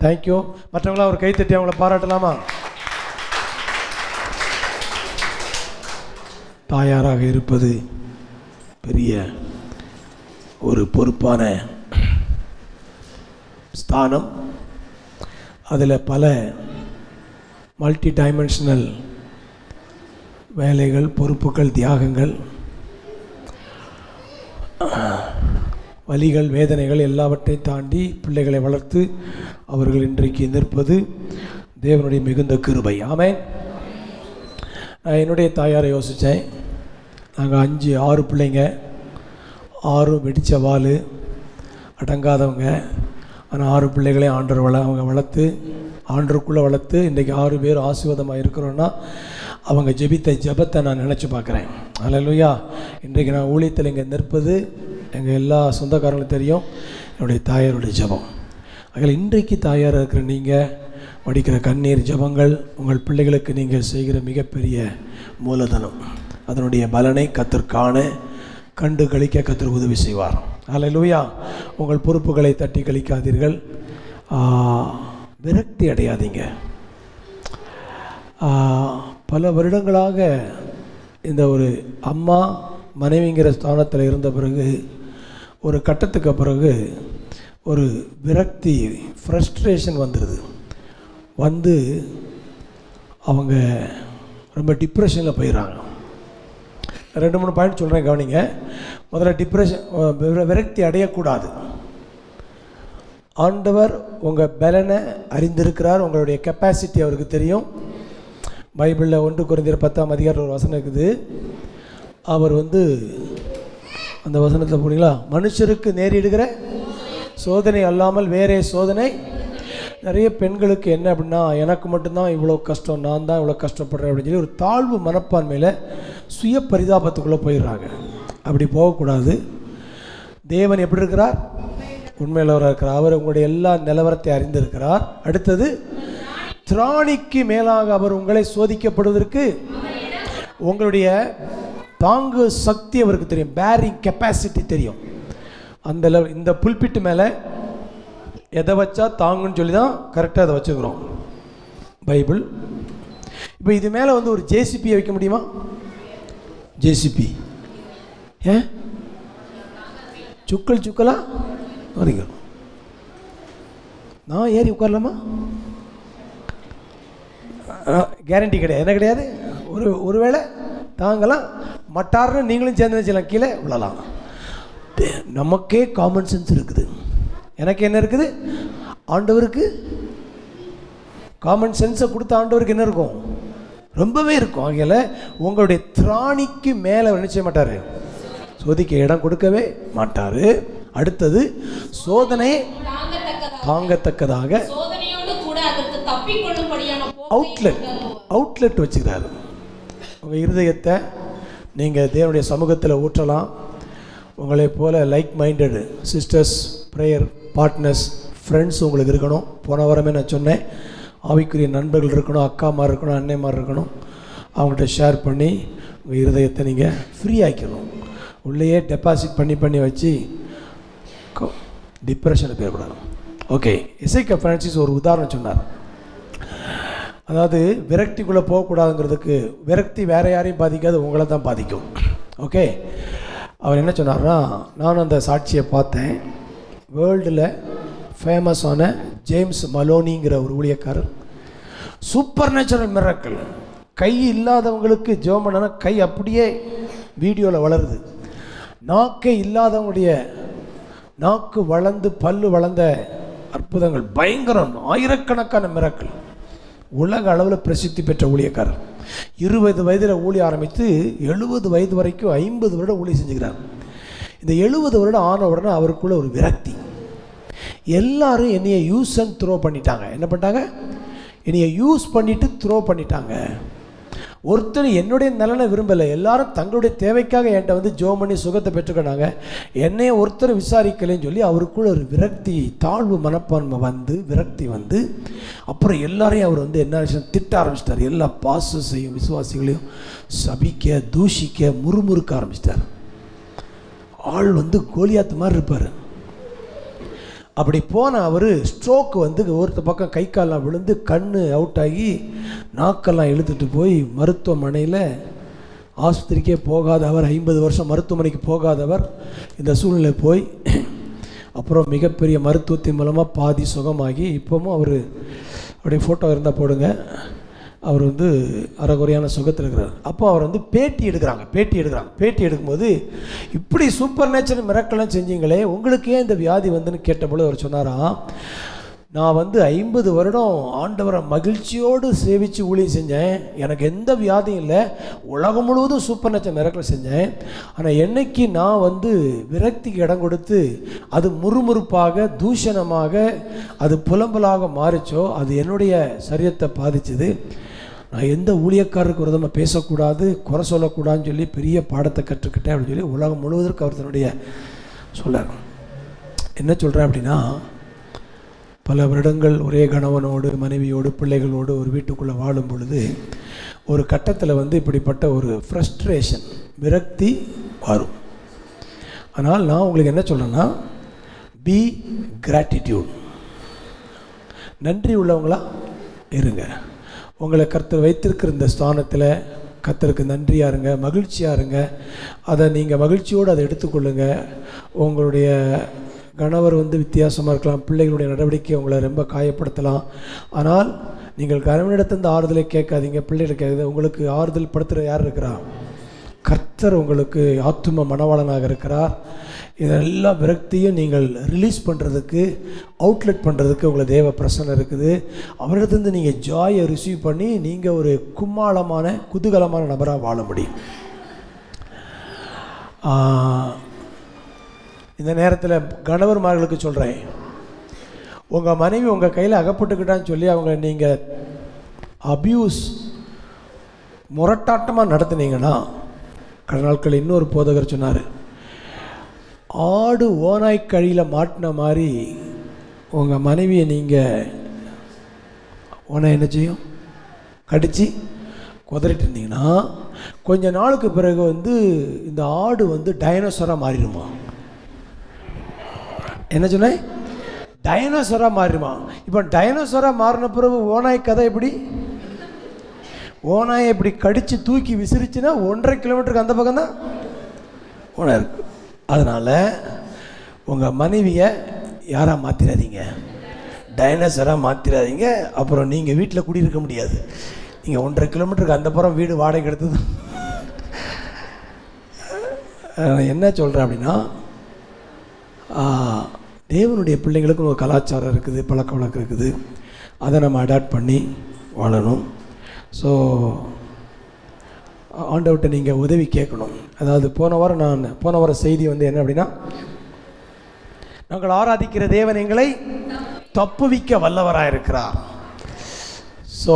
Thank you. மற்றவங்களாம் ஒரு கைத்தட்டி அவங்கள பாராட்டலாமா? தாயாராக இருப்பது பெரிய ஒரு பொறுப்பான ஸ்தானம். அதில் பல மல்டி டைமென்ஷனல் வேலைகள், பொறுப்புகள், தியாகங்கள், வலிகள், வேதனைகள் எல்லாவற்றையும் தாண்டி பிள்ளைகளை வளர்த்து அவர்கள் இன்றைக்கு நிற்பது தேவனுடைய மிகுந்த கிருபை. ஆமென். நான் என்னுடைய தாயாரை யோசித்தேன். நாங்கள் 5-6 பிள்ளைங்க, 6 வெடித்த வாள், அடங்காதவங்க. ஆனால் 6 பிள்ளைகளையும் ஆண்டவர் அவங்க வளர்த்து, ஆண்டருக்குள்ளே வளர்த்து இன்றைக்கி 6 பேர் ஆசீர்வாதமாக இருக்கிறோன்னா அவங்க ஜெபித்த ஜெபத்தை நான் நினச்சி பார்க்குறேன். அல்லேலூயா. இன்றைக்கு நான் ஊழியத்தில் இங்கே நிற்பது எங்கள் எல்லா சொந்தக்காரங்களும் தெரியும், என்னுடைய தாயாருடைய ஜெபம். அதில் இன்றைக்கு தாயாராக இருக்கிற நீங்கள் வடிக்கிற கண்ணீர் ஜெபங்கள் உங்கள் பிள்ளைகளுக்கு நீங்கள் செய்கிற மிகப்பெரிய மூலதனம். அதனுடைய பலனை கர்த்தர் காண, கண்டு கழிக்க கர்த்தர் உதவி செய்வார். அல்லேலூயா. உங்கள் பொறுப்புகளை தட்டி கழிக்காதீர்கள், விரக்தி அடையாதீங்க. பல வருடங்களாக இந்த ஒரு அம்மா மனைவிங்கிற ஸ்தானத்தில் இருந்த பிறகு ஒரு கட்டத்துக்கு பிறகு ஒரு விரக்தி, ஃப்ரஸ்ட்ரேஷன் வந்துடுது. வந்து அவங்க ரொம்ப டிப்ரெஷனில் போயிடுறாங்க. 2-3 பாயிண்ட் சொல்கிறேன், கவனிங்க. முதல்ல டிப்ரெஷன், விரக்தி அடையக்கூடாது. ஆண்டவர் உங்கள் பலனை அறிந்திருக்கிறார், உங்களுடைய கெப்பாசிட்டி அவருக்கு தெரியும். பைபிளில் 1 கொரிந்தியர் 10ஆம் அதிகாரத்தில் ஒரு வசனம் இருக்குது. அவர் அந்த வசனத்தில் போனீங்களா, மனுஷருக்கு நேரிடுகிற சோதனை அல்லாமல் வேறே சோதனை. நிறைய பெண்களுக்கு என்ன அப்படின்னா, எனக்கு மட்டும்தான் இவ்வளோ கஷ்டம், நான் தான் இவ்வளோ கஷ்டப்படுறேன் அப்படின்னு சொல்லி ஒரு தாழ்வு மனப்பான்மையில் சுய பரிதாபத்துக்குள்ளே போயிடுறாங்க. அப்படி போகக்கூடாது. தேவன் எப்படி இருக்கிறார்? உண்மையிலவராக இருக்கிறார். அவர் உங்களுடைய எல்லா நிலவரத்தை அறிந்திருக்கிறார். அடுத்தது, திராணிக்கு மேலாக அவர் உங்களை சோதிக்கப்படுவதற்கு உங்களுடைய தாங்கு சக்தி அவருக்கு தெரியும், பேரிங் கெப்பாசிட்டி தெரியும். அந்த இந்த புல்பிட்டு மேலே எதை வச்சா தாங்குன்னு சொல்லி தான் கரெக்டாக அதை வச்சுக்கிறோம் பைபிள். இப்போ இது மேலே ஒரு ஜேசிபியை வைக்க முடியுமா? ஜேசிபி ஏன் சுக்கலா வரீங்க, நான் ஏறி உட்காரலாமா? கேரண்டி கிடையாது. என்ன கிடையாது? ஒருவேளை தாங்கலாம், மட்டார்னு நீங்களும் சேர்ந்து வச்சுக்கலாம், கீழே விழலாம். நமக்கே காமன் சென்ஸ் இருக்குது. எனக்கு என்ன இருக்குது? ஆண்டவருக்கு காமன் சென்ஸை கொடுத்த ஆண்டவருக்கு என்ன இருக்கும்? ரொம்பவே இருக்கும். ஆகையால் உங்களுடைய திராணிக்கு மேலே நினைச்ச மாட்டார், சோதிக்க இடம் கொடுக்கவே மாட்டார். அடுத்தது, சோதனையை தாங்கத்தக்கதாக அவுட்லெட் வச்சுக்கிறாரு. உங்கள் இருதயத்தை நீங்கள் தேவனுடைய சமூகத்தில் ஊற்றலாம். உங்களைப் போல like minded sisters, prayer partners, friends உங்களுக்கு இருக்கணும். போன வாரமே நான் சொன்னேன், ஆவிக்குரிய நண்பர்கள் இருக்கணும், அக்காமார் இருக்கணும், அன்னைமார் இருக்கணும். அவங்கள்ட்ட ஷேர் பண்ணி உங்கள் இருதயத்தை நீங்கள் ஃப்ரீ ஆக்கிடணும். உள்ளேயே டெபாசிட் பண்ணி வச்சு டிப்ரெஷனில் போயிடக்கூடாது. ஓகே, எசேக்கியா ஃப்ரான்சிஸ் ஒரு உதாரணம் சொன்னார். அதாவது விரக்திக்குள்ளே போகக்கூடாதுங்கிறதுக்கு, விரக்தி வேறு யாரையும் பாதிக்காது, உங்களை தான் பாதிக்கும். ஓகே, அவர் என்ன சொன்னார்னா, நானும் அந்த சாட்சியை பார்த்தேன். வேர்ல்டில் ஃபேமஸான ஜேம்ஸ் மலோனிங்கிற ஒரு ஊழியக்காரர், சூப்பர் நேச்சுரல் மிராக்கிள். கை இல்லாதவங்களுக்கு ஜெபம் பண்ணனா கை அப்படியே வீடியோவில் வளருது. நாக்கே இல்லாதவங்களுடைய நாக்கு வளர்ந்து பல்லு வளர்ந்த அற்புதங்கள், பயங்கரம், ஆயிரக்கணக்கான மிராக்கிள். உலக அளவில் பிரசித்தி பெற்ற ஊழியக்காரர். 20 வயதில் ஊழிய ஆரம்பித்து 70 வயது வரைக்கும் 50 வருடம் ஊழியம் செஞ்சுக்கிறார். இந்த 70 வருடம் ஆன உடனே அவருக்குள்ள ஒரு விரக்தி. எல்லாரும் என்னைய யூஸ் அண்ட் த்ரோ பண்ணிட்டாங்க. என்ன பண்ணிட்டாங்க? என்னைய யூஸ் பண்ணிவிட்டு த்ரோ பண்ணிட்டாங்க. ஒருத்தர் என்னுடைய நலனை விரும்பலை, எல்லாரும் தங்களுடைய தேவைக்காக என்கிட்ட ஜெபம் பண்ணி சுகத்தை பெற்றுக்கிட்டாங்க. என்னைய ஒருத்தர் விசாரிக்கலைன்னு சொல்லி அவருக்குள்ள ஒரு விரக்தி, தாழ்வு மனப்பான்மை விரக்தி அப்புறம் எல்லாரையும் அவர் என்ன திட்ட ஆரம்பிச்சிட்டார். எல்லா பாஸ்டர்ஸையும் விசுவாசிகளையும் சபிக்க, தூஷிக்க, முறுமுறுக்க ஆரம்பிச்சிட்டார். ஆள் கோலியாத்து மாதிரி இருப்பார். அப்படி போன அவர் ஸ்ட்ரோக்கு வந்து ஒருத்த பக்கம் கை காலெலாம் விழுந்து கண் அவுட் ஆகி நாக்கெல்லாம் இழுத்துட்டு போய் மருத்துவமனையில் ஆஸ்பத்திரிக்கே போகாதவர், 50 வருஷம் மருத்துவமனைக்கு போகாதவர் இந்த சூழ்நிலை போய் அப்புறம் மிகப்பெரிய மருத்துவத்தின் மூலமாக பாதி சுகமாகி இப்போவும் அவர் அப்படியே ஃபோட்டோ இருந்தால் போடுங்க, அவர் வந்து அரைகுறையான சுகத்தில் இருக்கிறார். அப்போ அவர் வந்து பேட்டி எடுக்கிறாங்க. பேட்டி எடுக்கும்போது இப்படி சூப்பர் நேச்சுரல் மிராக்கிள்லாம் செஞ்சீங்களே, உங்களுக்கு ஏன் இந்த வியாதி வந்துன்னு கேட்டபோது அவர் சொன்னாராம், நான் வந்து 50 வருடம் ஆண்டவரை மகிழ்ச்சியோடு சேவித்து ஊழியம் செஞ்சேன், எனக்கு எந்த வியாதியும் இல்லை, உலகம் முழுவதும் சூப்பர் நேச்சுரல் மிராக்கிள் செஞ்சேன். ஆனால் என்னைக்கு நான் வந்து விரக்திக்கு இடம் கொடுத்து அது முறுமுறுப்பாக தூஷணமாக அது புலம்பலாக மாறிச்சோ அது என்னுடைய சரீரத்தை பாதிச்சுது. நான் எந்த ஊழியக்காரருக்கு விரதமாக பேசக்கூடாது, குறை சொல்லக்கூடாதுன்னு சொல்லி பெரிய பாடத்தை கற்றுக்கிட்டேன் அப்படின்னு சொல்லி உலகம் முழுவதற்கு அவர் தன்னுடைய சொல்கிறார். என்ன சொல்கிறேன் அப்படின்னா, பல வருடங்கள் ஒரே கணவனோடு மனைவியோடு பிள்ளைகளோடு ஒரு வீட்டுக்குள்ளே வாழும் பொழுது ஒரு கட்டத்தில் வந்து இப்படிப்பட்ட ஒரு ஃப்ரஸ்ட்ரேஷன் விரக்தி வரும். ஆனால் நான் உங்களுக்கு என்ன சொல்கிறேன்னா, பி கிராட்டிடியூட், நன்றி உள்ளவங்களா இருங்க. உங்களை கர்த்தர் வைத்திருக்கிற இந்த ஸ்தானத்தில் கர்த்தருக்கு நன்றியாக இருங்க, மகிழ்ச்சியாக இருங்க. அதை நீங்கள் மகிழ்ச்சியோடு அதை எடுத்துக்கொள்ளுங்க. உங்களுடைய கணவர் வந்து வித்தியாசமாக இருக்கலாம், பிள்ளைகளுடைய நடவடிக்கை உங்களை ரொம்ப காயப்படுத்தலாம். ஆனால் நீங்கள் கணவனிடத்திலிருந்து ஆறுதலை கேட்காதீங்க, பிள்ளைகளை கேட்குது. உங்களுக்கு ஆறுதல் படுத்துகிற யார் இருக்கிறா? கர்த்தர் உங்களுக்கு ஆத்தும மணவாளனாக இருக்கிறார். இதெல்லா விரக்தியும் நீங்கள் ரிலீஸ் பண்ணுறதுக்கு, அவுட்லெட் பண்ணுறதுக்கு உங்களை தேவ பிரசன்னம் இருக்குது. அவரிடத்துலேருந்து நீங்கள் ஜாயை ரிசீவ் பண்ணி நீங்கள் ஒரு கும்மாளமான குதூகலமான நபராக வாழ முடியும். இந்த நேரத்தில் கணவர்மார்களுக்கு சொல்கிறேன், உங்கள் மனைவி உங்கள் கையில் அகப்பட்டுக்கிட்டான்னு சொல்லி அவங்க நீங்கள் அபியூஸ் முரட்டாட்டமாக நடத்துனீங்கன்னா, கடந்த நாட்கள் இன்னொரு போதகர் சொன்னார், ஆடு ஓனாய் கழியில் மாட்டின மாதிரி உங்கள் மனைவியை நீங்கள் ஓனாய் என்ன செய்யும், கடித்து குதறிட்டு இருந்தீங்கன்னா கொஞ்ச நாளுக்கு பிறகு வந்து இந்த ஆடு வந்து டைனோசராக மாறிடுமா. என்ன சொன்னேன்? டைனோசராக மாறிடுமா. இப்போ டைனோசராக மாறின பிறகு ஓனாய் கதை எப்படி? ஓனாயை இப்படி கடித்து தூக்கி விசிறிச்சுன்னா 1.5 கிலோமீட்டருக்கு அந்த பக்கம் தான் ஓனாய் இருக்கு. அதனால் உங்கள் மனைவியை யாராக மாற்றிடாதீங்க, டைனோசராக மாற்றிடாதீங்க. அப்புறம் நீங்கள் வீட்டில் குடியிருக்க முடியாது. நீங்கள் 1.5 கிலோமீட்டருக்கு அந்த புறம் வீடு வாடகை எடுத்தது. என்ன சொல்கிறேன் அப்படின்னா, தேவனுடைய பிள்ளைங்களுக்கும் ஒரு கலாச்சாரம் இருக்குது, பழக்க வழக்கம் இருக்குது. அதை நம்ம அடாப்ட் பண்ணி வாழணும். ஸோ ஆண்டவர்கிட்ட நீங்கள் உதவி கேட்கணும். அதாவது போன வாரம் செய்தி வந்து என்ன அப்படின்னா, நாங்கள் ஆராதிக்கிற தேவன் எங்களை தப்புவிக்க வல்லவராக இருக்கிறார். ஸோ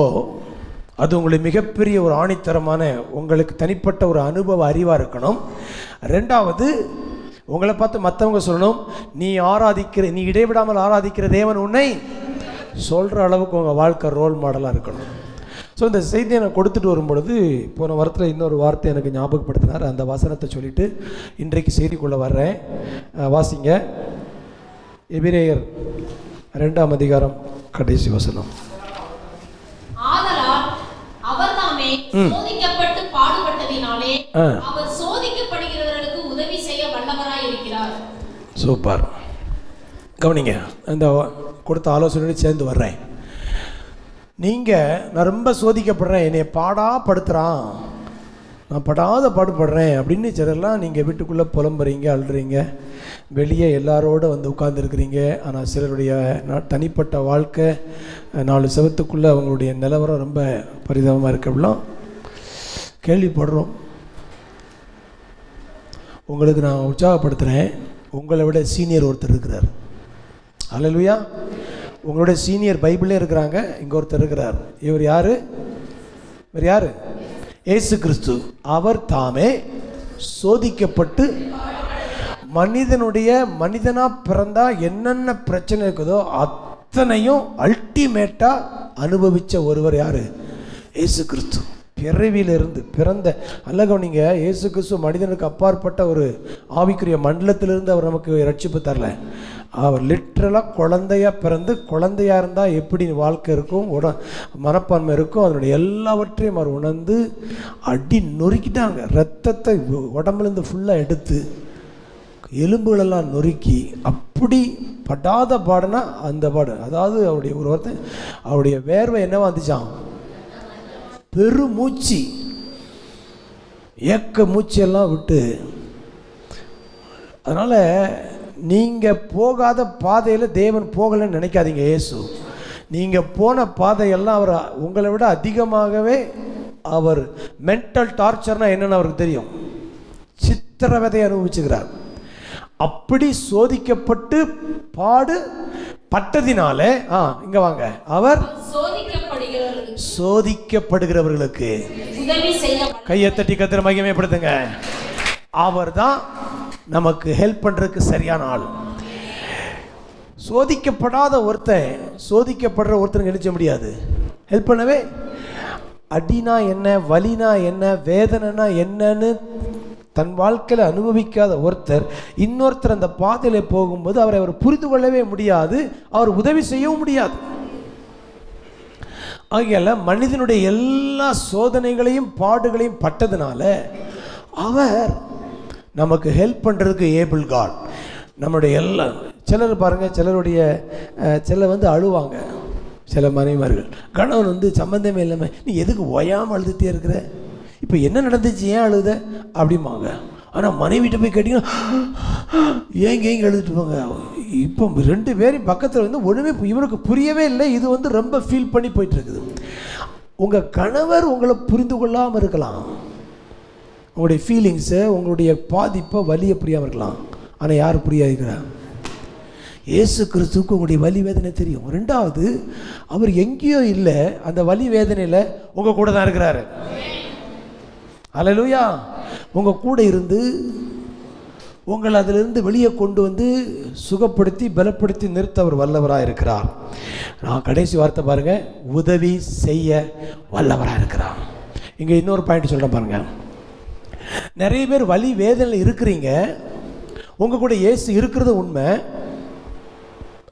அது உங்களுக்கு மிகப்பெரிய ஒரு ஆணித்தரமான உங்களுக்கு தனிப்பட்ட ஒரு அனுபவ அறிவாக இருக்கணும். ரெண்டாவது, உங்களை பார்த்து மற்றவங்க சொல்லணும், நீ இடைவிடாமல் ஆராதிக்கிற தேவன் உன்னை சொல்கிற அளவுக்கு உங்கள் வாழ்க்கை ரோல் மாடலாக இருக்கணும். ஸோ இந்த செய்தியை நான் கொடுத்துட்டு வரும்பொழுது போன வாரத்தில் இன்னொரு வார்த்தை எனக்கு ஞாபகப்படுத்தினார். அந்த வசனத்தை சொல்லிவிட்டு இன்றைக்கு செய்திக்குள்ளே வர்றேன். வாசிங்க, எபிரேயர் 2ஆம் அதிகாரம் கடைசி வசனம். சூப்பர், கவனிங்க. இந்த கொடுத்த ஆலோசனை சேர்ந்து வர்றேன். நான் ரொம்ப சோதிக்கப்படுறேன், என்னை பாடாப்படுத்துகிறான், நான் படாத பாடுபடுறேன் அப்படின்னு சிலர்லாம் நீங்கள் வீட்டுக்குள்ளே புலம்புறீங்க, அழுறீங்க, வெளியே எல்லாரோடு வந்து உட்கார்ந்துருக்கிறீங்க. ஆனால் சிலருடைய தனிப்பட்ட வாழ்க்கை 4 செவத்துக்குள்ளே அவங்களுடைய நிலவரம் ரொம்ப பரிதாபமாக இருக்கலாம் கேள்விப்படுறோம். உங்களுக்கு நான் உற்சாகப்படுத்துகிறேன், உங்களை விட சீனியர் ஒருத்தர் இருக்கிறார். அல்லேலூயா. உங்களோட சீனியர் பைபிளே இருக்கிறாங்க. இங்கே ஒருத்தர் இருக்கிறார். இவர் யார்? இயேசு கிறிஸ்து. அவர் தாமே சோதிக்கப்பட்டு மனிதனாக பிறந்தா என்னென்ன பிரச்சனை இருக்குதோ அத்தனையும் அல்டிமேட்டாக அனுபவித்த ஒருவர் யார்? இயேசு கிறிஸ்து. பிறவியிலிருந்து பிறந்த அல்ல கவனிங்க, இயேசு கிறிஸ்து மனிதனுக்கு அப்பாற்பட்ட ஒரு ஆவிக்குரிய மண்டலத்திலிருந்து அவர் நமக்கு ரட்சிப்பு தரல. அவர் லிட்ரலாக குழந்தையாக பிறந்து குழந்தையாக இருந்தால் எப்படி வாழ்க்கை இருக்கும், மனப்பான்மை இருக்கும், அதனுடைய எல்லாவற்றையும் அவர் உணர்ந்து அடி நொறுக்கிட்டாங்க. ரத்தத்தை உடம்புலேருந்து ஃபுல்லாக எடுத்து எலும்புகளெல்லாம் நொறுக்கி அப்படி படாத பாடுனா அந்த பாடு. அதாவது அவருடைய ஒரு வார்த்தை, அவருடைய வேர்வை என்னவா வந்துச்சான், பெருமூச்சு, ஏக்க மூச்செல்லாம் விட்டு. அதனால் நீங்கள் போகாத பாதையில் தேவன் போகலைன்னு நினைக்காதீங்க. இயேசு நீங்கள் போன பாதையெல்லாம் அவர் உங்களை விட அதிகமாகவே அவர் மென்டல் டார்ச்சர்னால் என்னென்னு அவருக்கு தெரியும். சித்திரவதை அனுபவிச்சுக்கிறார். அப்படி சோதிக்கப்பட்டு பாடு பட்டதினால இங்கே வாங்க, அவர் சோதிக்கப்படுகிறவர்களுக்கு கையை தட்டி கர்த்தரை மகிமைப்படுத்துங்க. அவர் தான் நமக்கு ஹெல்ப் பண்ணுறதுக்கு சரியான ஆள். சோதிக்கப்படாத சோதிக்கப்படுற ஒருத்தனுக்கு நினைச்ச முடியாது ஹெல்ப் பண்ணவே. அடினா என்ன, வலினா என்ன, வேதனைனா என்னன்னு தன் வாழ்க்கையில் அனுபவிக்காத ஒருத்தர் இன்னொருத்தர் அந்த பாதையில் போகும்போது அவர் புரிந்து கொள்ளவே முடியாது, அவர் உதவி செய்யவும் முடியாது. ஆகையால மனிதனுடைய எல்லா சோதனைகளையும் பாடுகளையும் பட்டதுனால அவர் நமக்கு ஹெல்ப் பண்ணுறதுக்கு ஏபிள் காட். நம்மளுடைய எல்லாம் சிலர் பாருங்கள், சிலர் அழுவாங்க. சில மனைவிமார்கள் கணவன் சம்மந்தமே இல்லாமல் நீ எதுக்கு ஓயாமல் அழுதுகிட்டே இருக்கிற, இப்போ என்ன நடந்துச்சு, ஏன் அழுத அப்படிம்பாங்க. ஆனால் மனைவிட்ட போய் கேட்டிங்கன்னா ஏங்க எழுதிட்டு போங்க. இப்போ 2 பேரும் பக்கத்தில் ஒன்றுமே இவருக்கு புரியவே இல்லை. இது ரொம்ப ஃபீல் பண்ணி போயிட்டுருக்குது. உங்கள் கணவர் உங்களை புரிந்து கொள்ளாமல் இருக்கலாம், உங்களுடைய ஃபீலிங்ஸை, உங்களுடைய பாதிப்பை, வலியை புரியாமல் இருக்கலாம். ஆனால் யார் புரியாதுக்கிறா? இயேசு கிறிஸ்துவுக்கு உங்களுடைய வலி வேதனை தெரியும். 2வது, அவர் எங்கேயோ இல்லை, அந்த வலி வேதனையில் உங்கள் கூட தான் இருக்கிறாரு. அல்லேலூயா. உங்கள் கூட இருந்து உங்களை அதிலிருந்து வெளியே கொண்டு வந்து சுகப்படுத்தி பலப்படுத்தி நிறுத்த அவர் வல்லவராக இருக்கிறார். நான் கடைசி வார்த்தை பாருங்கள், உதவி செய்ய வல்லவராக இருக்கிறார். இங்கே இன்னொரு பாயிண்ட் சொல்கிறேன் பாருங்கள். நிறைய பேர் வலி வேதனையில் இருக்கிறீங்க, உங்கள் கூட இயேசு இருக்கிறது உண்மை,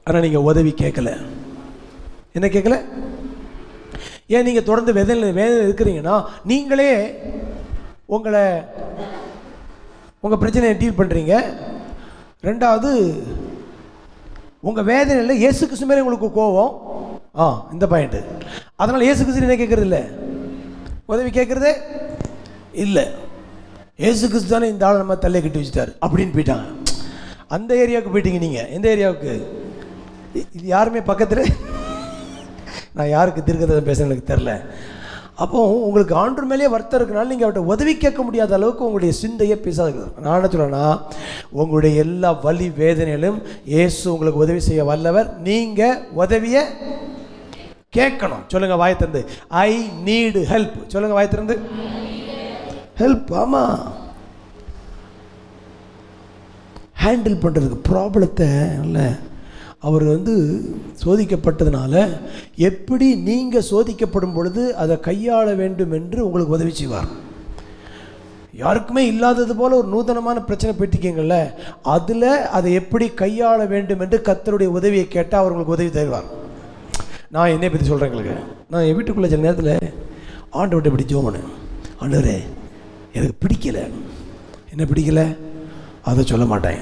ஆனால் நீங்கள் உதவி கேட்கல. என்ன கேட்கல? ஏன் நீங்கள் தொடர்ந்து வேதனையில் இருக்கிறீங்கன்னா நீங்களே உங்கள் பிரச்சனையை டீல் பண்ணுறீங்க. 2வது, உங்கள் வேதனையில் இயேசு கிறிஸ்து மேலே உங்களுக்கு கோவம். இந்த பாயிண்ட்டு. அதனால் இயேசு கிறிஸ்து என்ன கேட்குறது இல்லை, உதவி கேட்குறதே இல்லை. இயேசு கிறிஸ்து தானே இந்த ஆளை நம்ம தள்ளையை கட்டி வச்சுட்டார் அப்படின்னு போயிட்டாங்க. அந்த ஏரியாவுக்கு போயிட்டீங்க நீங்கள். எந்த ஏரியாவுக்கு? இது யாருமே பக்கத்தில், நான் யாருக்கு தீர்க்கதரிசனம் பேசுகிறேன் எனக்கு தெரில. அப்போ உங்களுக்கு ஆண்டவர் மேலேயே வருத்தம் இருக்கனால நீங்கள் அவர்கிட்ட உதவி கேட்க முடியாத அளவுக்கு உங்களுடைய சிந்தையை பேசாது. நான் என்ன சொல்கிறேன்னா, உங்களுடைய எல்லா வலி வேதனையிலும் இயேசு உங்களுக்கு உதவி செய்ய வல்லவர். நீங்கள் உதவியை கேட்கணும். சொல்லுங்கள் வாய் திறந்து, ஐ நீடு ஹெல்ப். சொல்லுங்கள் வாய் திறந்து, ஹெல்ப். ஆமாம், ஹேண்டில் பண்ணுறதுக்கு ப்ராப்ளத்தை இல்லை. அவர் சோதிக்கப்பட்டதுனால எப்படி நீங்கள் சோதிக்கப்படும் பொழுது அதை கையாள வேண்டும் என்று உங்களுக்கு உதவி செய்வார். யாருக்குமே இல்லாதது போல் ஒரு நூதனமான பிரச்சனை போயிட்டுருக்கீங்கள்ல, அதில் அதை எப்படி கையாள வேண்டும் என்று கர்த்தருடைய உதவியை கேட்டால் அவர் உங்களுக்கு உதவி தருவார். நான் என்னை பற்றி சொல்கிறேன். எங்களுக்கு நான் என் வீட்டுக்குள்ளே சில நேரத்தில் ஆண்டவர்கிட்ட இப்படி ஜோமனு, ஆண்டவரே எனக்கு பிடிக்கலை. என்ன பிடிக்கலை? அதை சொல்ல மாட்டேன்.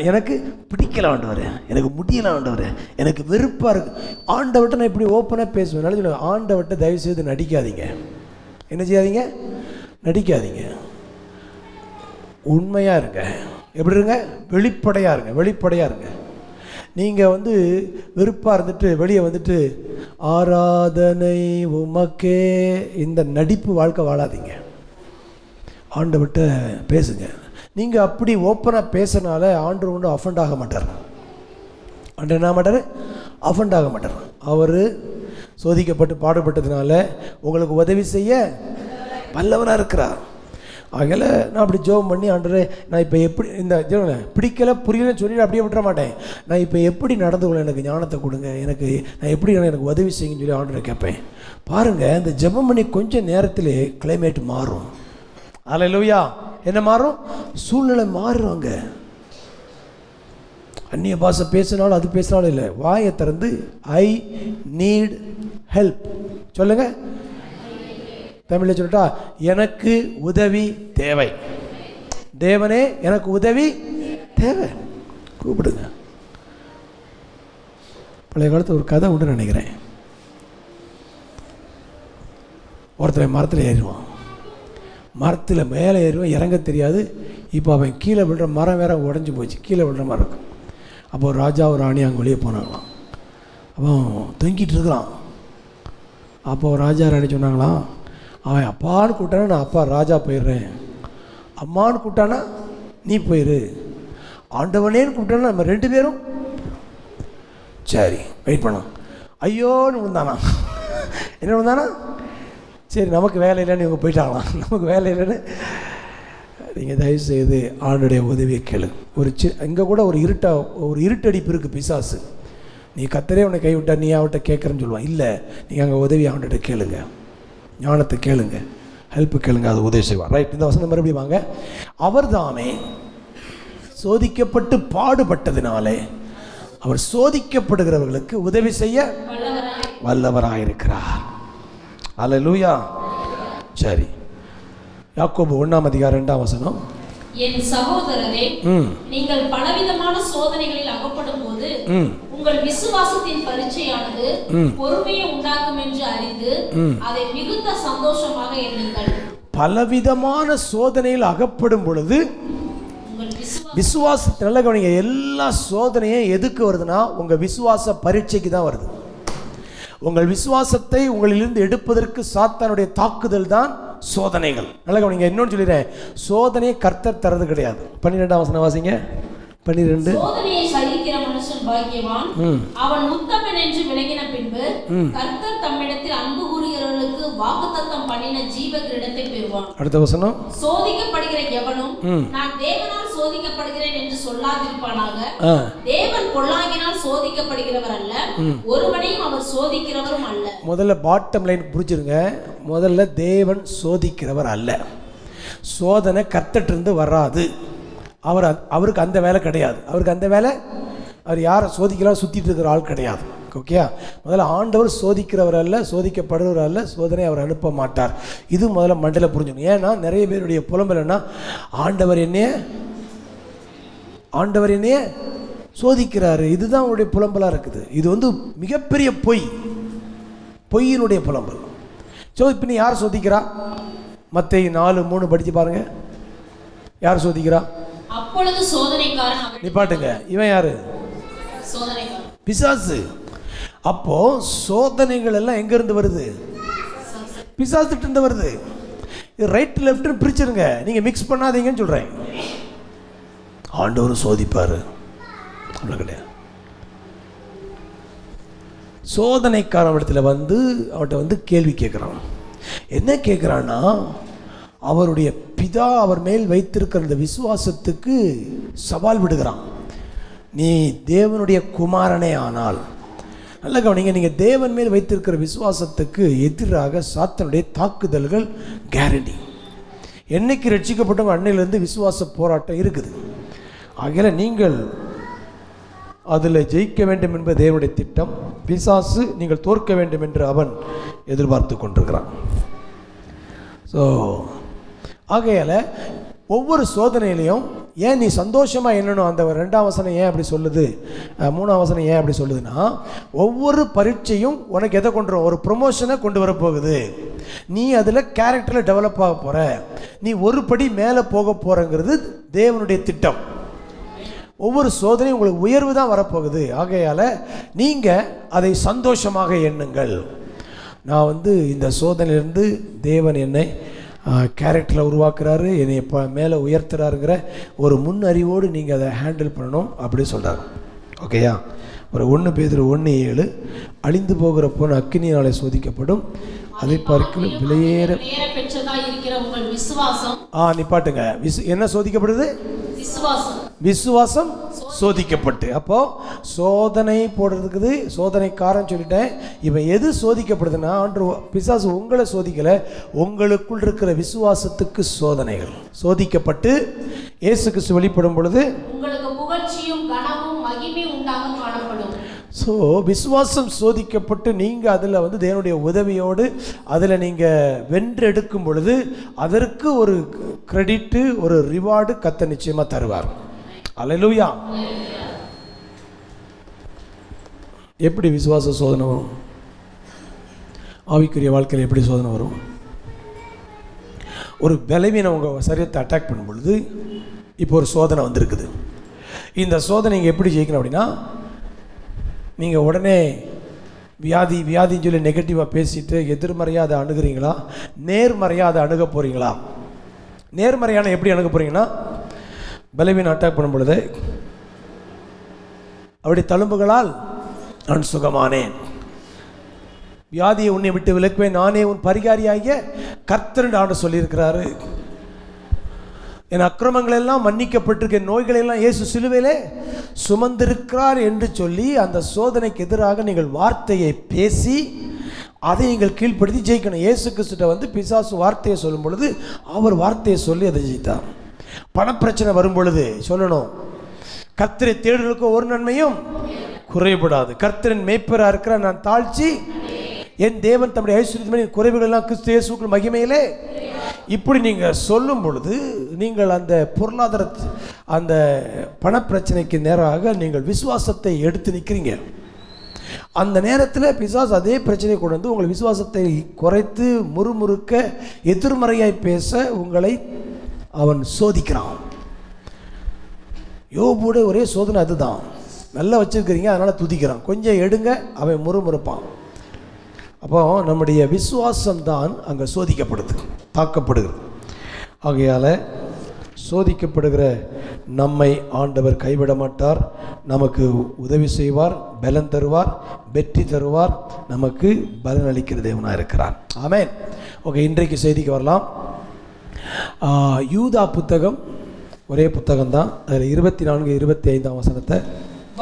எனக்கு பிடிக்கல ஆண்டவரே, எனக்கு முடியலை ஆண்டவரே, எனக்கு வெறுப்பாக இருக்குது ஆண்டவர்கிட்ட. நான் இப்படி ஓப்பனாக பேசுவேன். நல்லா சொல்லுவேன், ஆண்டவர்கிட்ட தயவுசெய்து நடிக்காதீங்க. என்ன செய்யாதீங்க? நடிக்காதீங்க. உண்மையாக இருங்க. எப்படி இருங்க? வெளிப்படையாக இருங்க. வெளிப்படையாக இருங்க. நீங்கள் வெறுப்பாக இருந்துட்டு வெளியே வந்துட்டு ஆராதனை உமக்கே, இந்த நடிப்பு வாழ்க்கை வாழாதீங்க. ஆண்டவர்கிட்ட பேசுங்க. நீங்கள் அப்படி ஓப்பனாக பேசுறதுனால ஆண்டவர் ஒன்றும் அஃபண்ட் ஆக மாட்டார். ஆண்டவர் என்ன மாட்டார்? அஃபண்ட் ஆக மாட்டார். அவர் சோதிக்கப்பட்டு பாடுபட்டதுனால உங்களுக்கு உதவி செய்ய வல்லவராக இருக்கிறார். ஆகல நான் அப்படி ஜோம் பண்ணி, ஆண்டவரே நான் இப்போ எப்படி இந்த பிடிக்கலை புரியலன்னு சொல்லிட்டு அப்படியே விட்டுற மாட்டேன். நான் இப்போ எப்படி நடந்து கொள்ள எனக்கு ஞானத்தை கொடுங்க, நான் எப்படி எனக்கு உதவி செய்யுங்கன்னு சொல்லி ஆண்டவரை கேட்பேன். பாருங்கள், இந்த ஜெபம் பண்ணி கொஞ்சம் நேரத்திலே கிளைமேட் மாறும். அல்லேலூயா. என்ன மாறும்? சூழ்நிலை மாறுவாங்க. அந்நிய பாஷை பேசினாலும் அது பேசினாலும் இல்லை, வாயை திறந்து ஐ நீட் ஹெல்ப் சொல்லுங்க. தமிழில் சொல்லிட்டா, எனக்கு உதவி தேவை, தேவனே எனக்கு உதவி தேவை, கூப்பிடுங்க. பழைய காலத்தில் ஒரு கதை உண்டு நினைக்கிறேன். ஒருத்தர் மரத்தில் ஏறுவான், மரத்தில் மேலே ஏறுவான், இறங்க தெரியாது. இப்போ அவன் கீழே விழுற மரம் வேற உடஞ்சி போச்சு, கீழே விழுற மரம் இருக்கும். அப்போ ஒரு ராஜா ஒரு ராணி அங்கே வெளியே போனாங்களாம். அவன் தொங்கிட்டு இருக்கிறான். அப்போ ராஜா ராணி சொன்னாங்களாம், அவன் அப்பான்னு கூட்டானா நான் அப்பா ராஜா போயிடுறேன், அம்மான்னு கூட்டானா நீ போயிரு, ஆண்டவனேன்னு கூப்பிட்டானா நம்ம 2 பேரும். சரி வெயிட் பண்ணோம். ஐயோன்னு விழுந்தானா, என்ன விழுந்தானா? சரி நமக்கு வேலை இல்லைன்னு இவங்க போயிட்டாங்களாம். நமக்கு வேலை இல்லைன்னு. நீங்கள் தயவுசெய்து ஆண்டுடைய உதவியை கேளு. இங்கே கூட ஒரு இருட்டடிப்பு இருக்குது பிசாசு. நீ கத்தரே உன்னை கைவிட்டா நீ அவட்ட கேட்குறேன்னு சொல்லுவான். இல்லை, நீங்கள் அங்கே உதவி ஆண்டுகிட்ட கேளுங்க, ஞானத்தை கேளுங்க, ஹெல்ப்பு கேளுங்க, அது உதவி செய்வார். ரைட், இந்த வசனம் மறுபடியும் வாங்க. அவர் தாமே சோதிக்கப்பட்டு பாடுபட்டதினாலே அவர் சோதிக்கப்படுகிறவர்களுக்கு உதவி செய்ய வல்லவராயிருக்கிறார். அல்லேலூயா. சரி, யாக்கோபு 1:2 என் சகோதரரே, நீங்கள் பலவிதமான சோதனைகளில் அகப்படும் போது உங்கள் விசுவாசத்தின் பரீட்சையானது பொறுமையை உண்டாக்கும் என்று அறிந்து அதை மிகுந்த சந்தோஷமாக எண்ணுங்கள். பலவிதமான சோதனையில் அகப்படும் பொழுது விசுவாசத்தை நல்ல கவனிங்க. எல்லா சோதனையும் எதுக்கு வருதுன்னா உங்க விசுவாச பரீட்சைக்கு தான் வருது. உங்கள் விசுவாசத்தை உங்களிலிருந்து எடுப்பதற்கு சாத்தானுடைய தாக்குதல் தான் சோதனைகள். நல்ல கவனிங்க. இன்னொன்று சொல்லிடுறேன், சோதனையை கர்த்தர் தரது கிடையாது. 12 வாசிங்க. 12 சோதனையை சகிக்கிற மனுஷன் பாக்கியவான், அவன் உத்தமன் என்று விளங்கின பின்பு கர்த்தர் தம்மிடத்தில் அன்பு கூறுகிறவர்களுக்கு வாக்குத்தத்தம் பண்ணின ஜீவ கிரீடத்தை பெறுவான். அடுத்த வசனம், சோதிக்கப்படுகிற எவனும் நான் தேவனால் சோதிக்கப்படுகிறேன் என்று சொல்லாதிருப்பானாக. தேவன் பொல்லாங்கினால் சோதிக்கப்படுகிறவர் அல்ல, ஒருவனையும் அவர் சோதிக்கிறவரும் அல்ல. முதல்ல பாட்டம் லைன் புரிஞ்சிருங்க. முதல்ல தேவன் சோதிக்கிறவர் அல்ல. சோதனை கர்த்தட்டிருந்து வராது. அவருக்கு அந்த வேலை கிடையாது. அவருக்கு அந்த வேலை, அவர் யாரை சோதிக்கலாம் சுற்றிட்டு இருக்கிற ஆள் கிடையாது. ஓகே, முதல்ல ஆண்டவர் சோதிக்கிறவர் அல்ல, சோதிக்கப்படுறவர் அல்ல, சோதனை அவர் அனுப்ப மாட்டார். இது முதல்ல மண்டல புரிஞ்சுக்கணும். ஏன்னா நிறைய பேருடைய புலம்பல் என்ன, ஆண்டவர் என்னைய சோதிக்கிறாரு. இதுதான் அவருடைய புலம்பலாக இருக்குது. இது மிகப்பெரிய பொய்யினுடைய புலம்பல். ஸோ இப்போ நீ யார் சோதிக்கிறா? மத்தேயு 4:3 படித்து பாருங்க. யார் சோதிக்கிறா? அப்பொழுது சோதனைக்காரன், நிப்பாட்டுங்க, இவன் யாரு? பிசாசு. அப்போ சோதனைகள் எல்லாம் எங்க இருந்து வருது? பிசாசுட்டு இருந்து வருது. இது ரைட் லெஃப்ட் பிரிச்சிருங்க, நீங்க மிக்ஸ் பண்ணாதீங்கன்னு சொல்றேன். ஆண்டவரும் சோதிப்பாரு, அவ்வளவு கிடையாது. சோதனைக்காரன் இடத்துல அவர்கிட்ட கேள்வி கேட்குறான். என்ன கேட்குறான்னா, அவருடைய பிதா அவர் மேல் வைத்திருக்கிற அந்த விசுவாசத்துக்கு சவால் விடுகிறான். நீ தேவனுடைய குமாரனே ஆனால், நல்ல கவனிங்க, நீங்கள் தேவன் மேல் வைத்திருக்கிற விசுவாசத்துக்கு எதிராக சாத்தானுடைய தாக்குதல்கள் கேரண்டி. என்னைக்கு ரட்சிக்கப்பட்டவங்க அன்னையிலேருந்து விசுவாச போராட்டம் இருக்குது. ஆகையால் நீங்கள் அதில் ஜெயிக்க வேண்டும் என்பது தேவனுடைய திட்டம். பிசாசு நீங்கள் தோற்க வேண்டும் என்று அவன் எதிர்பார்த்து கொண்டிருக்கிறான். ஸோ ஆகையால் ஒவ்வொரு சோதனையிலையும் ஏன் நீ சந்தோஷமாக என்னணும், அந்த 2ஆம் வசனம் ஏன் அப்படி சொல்லுது, 3ஆம் வசனம் ஏன் அப்படி சொல்லுதுன்னா, ஒவ்வொரு பரீட்சையும் உனக்கு எதை கொண்டு வரும்? ஒரு ப்ரொமோஷனை கொண்டு வரப்போகுது. நீ அதில் கேரக்டரில் டெவலப் ஆக போகிற, நீ ஒரு படி மேலே போக போகிறங்கிறது தேவனுடைய திட்டம். ஒவ்வொரு சோதனையும் உங்களுக்கு உயர்வு தான் வரப்போகுது. ஆகையால் நீங்கள் அதை சந்தோஷமாக எண்ணுங்கள். நான் இந்த சோதனையிலிருந்து தேவன் என்னை கேரக்டரில் உருவாக்குறாரு, என்னை மேலே உயர்த்துறாருங்கிற ஒரு முன் அறிவோடு நீங்கள் அதை ஹேண்டில் பண்ணணும் அப்படி சொல்கிறார். ஓகேயா? ஒரு 1 பேதுரு 1:7 அழிந்து போகிற பொன் அக்கினியாலே சோதிக்கப்படும், அதை பார்க்கலும் விலையேற நிப்பாட்டுங்க. என்ன சோதிக்கப்படுது? விசுவாசம் சோதிக்கப்பட்டு. அப்போ சோதனை போடுறதுக்கு சோதனைக்காரன் சொல்லிட்டேன். இவன் எது சோதிக்கப்படுதுன்னா, பிசாசு உங்களை சோதிக்கல, உங்களுக்குள் இருக்கிற விசுவாசத்துக்கு சோதனைகள் சோதிக்கப்பட்டு இயேசு கிறிஸ்து வெளிப்படும் பொழுது உங்களுக்கு புகழ்ச்சியும் கனமும் ஸோ விசுவாசம் சோதிக்கப்பட்டு நீங்கள் அதில் வந்து தேவனுடைய உதவியோடு அதில் நீங்கள் வென்றெடுக்கும் பொழுது அதற்கு ஒரு கிரெடிட்டு, ஒரு ரிவார்டு கர்த்தர் நிச்சயமாக தருவார். அல்லேலூயா. எப்படி விசுவாச சோதனை வரும்? ஆவிக்குரிய வாழ்க்கையில் எப்படி சோதனை வரும்? ஒரு பலவீனம் உங்கள் சரீரத்தை அட்டாக் பண்ணும் பொழுது இப்போ ஒரு சோதனை வந்திருக்குது. இந்த சோதனை நீங்கள் எப்படி ஜெயிக்கணும் அப்படின்னா, நீங்கள் உடனே வியாதின்னு சொல்லி நெகட்டிவாக பேசிட்டு எதிர்மறையாக அதை அணுகிறீங்களா, நேர்மறையாக அதை அணுக போகிறீங்களா? நேர்மறையான எப்படி அணுக போகிறீங்கன்னா, பலவீனம் அட்டாக் பண்ணும் பொழுது அப்படி தழும்புகளால் நான் சுகமானேன், வியாதியை உன்னை விட்டு விலக்குவேன், நானே உன் பரிகாரியாகிய கர்த்தர் ஆண்டு சொல்லியிருக்கிறாரு. என் அக்கிரமங்கள் எல்லாம் மன்னிக்கப்பட்டிருக்க, நோய்களெல்லாம் இயேசு சிலுவையிலே சுமந்திருக்கிறார் என்று சொல்லி அந்த சோதனைக்கு எதிராக நீங்கள் வார்த்தையை பேசி அதை நீங்கள் கீழ்ப்படுத்தி ஜெயிக்கணும். இயேசு கிறிஸ்துட்ட வந்து பிசாசு வார்த்தையை சொல்லும் பொழுது அவர் வார்த்தையை சொல்லி அதை ஜெயித்தார். பணப்பிரச்சனை வரும் பொழுது சொல்லணும், கர்த்தரை தேடுதலுக்கு ஒரு நன்மையும் குறைபடாது, கர்த்தரின் மேய்ப்பராக இருக்கிற நான் தாழ்ச்சி என் தேவன் தம்முடைய ஐஸ்வர்யத்தின் குறைவுகள் எல்லாம் கிறிஸ்து இயேசுவுக்குள் மகிமையிலே. இப்படி நீங்கள் சொல்லும் பொழுது நீங்கள் அந்த பொருளாதார அந்த பணப்பிரச்சனைக்கு நேராக நீங்கள் விசுவாசத்தை எடுத்து நிற்கிறீங்க. அந்த நேரத்தில் பிசாசு அதே பிரச்சனையை கொண்டு வந்து உங்கள் விசுவாசத்தை குறைத்து முறுமுறுக்க எதிர்மறையாய் பேச உங்களை அவன் சோதிக்கிறான். யோபுட ஒரே சோதனை அதுதான். நல்லா வச்சுருக்கிறீங்க அதனால் துதிக்கிறான், கொஞ்சம் எடுங்க அவன் முறுமுறுப்பான். அப்போ நம்முடைய விசுவாசம்தான் அங்கே சோதிக்கப்படுது, தாக்கப்படுகிறது. ஆகையால் சோதிக்கப்படுகிற நம்மை ஆண்டவர் கைவிட மாட்டார், நமக்கு உதவி செய்வார், பலன் தருவார், வெற்றி தருவார், நமக்கு பலன் அளிக்கிற தேவனாக இருக்கிறார். ஆமென். ஓகே, இன்றைக்கு செய்திக்கு வரலாம். யூதா புத்தகம் ஒரே புத்தகம்தான், அதில் 24, 25 வசனத்தை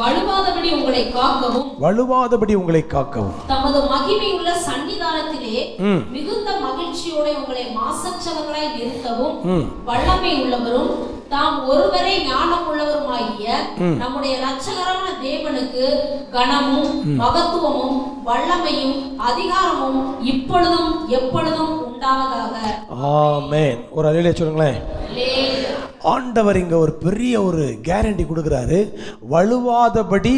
வலுவாதபடி உங்களை காக்கவும், வலுவாதபடி உங்களை காக்கவும் தமது மகிமையுள்ள சன்னிதானத்திலே மிகுந்த மகிழ்ச்சியோட உங்களை மாசற்றவர்களாய் நிறுத்தவும் வல்லமை உள்ளவரும் தாம் ஒருவரே ஞானம் உள்ளவருமாகிய நம்முடைய இரட்சகரான தேவனுக்கு கனமும் மகத்துவமும் வல்லமையும் அதிகாரமும் இப்பொழுதும் எப்பொழுதும் உண்டாவதாக. ஆமென். ஒரு அல்லேலூயா சொல்லுங்களேன். ஆண்டவர் இங்க ஒரு பெரிய ஒரு கேரண்டி கொடுக்கிறாரு, வலுவாதபடி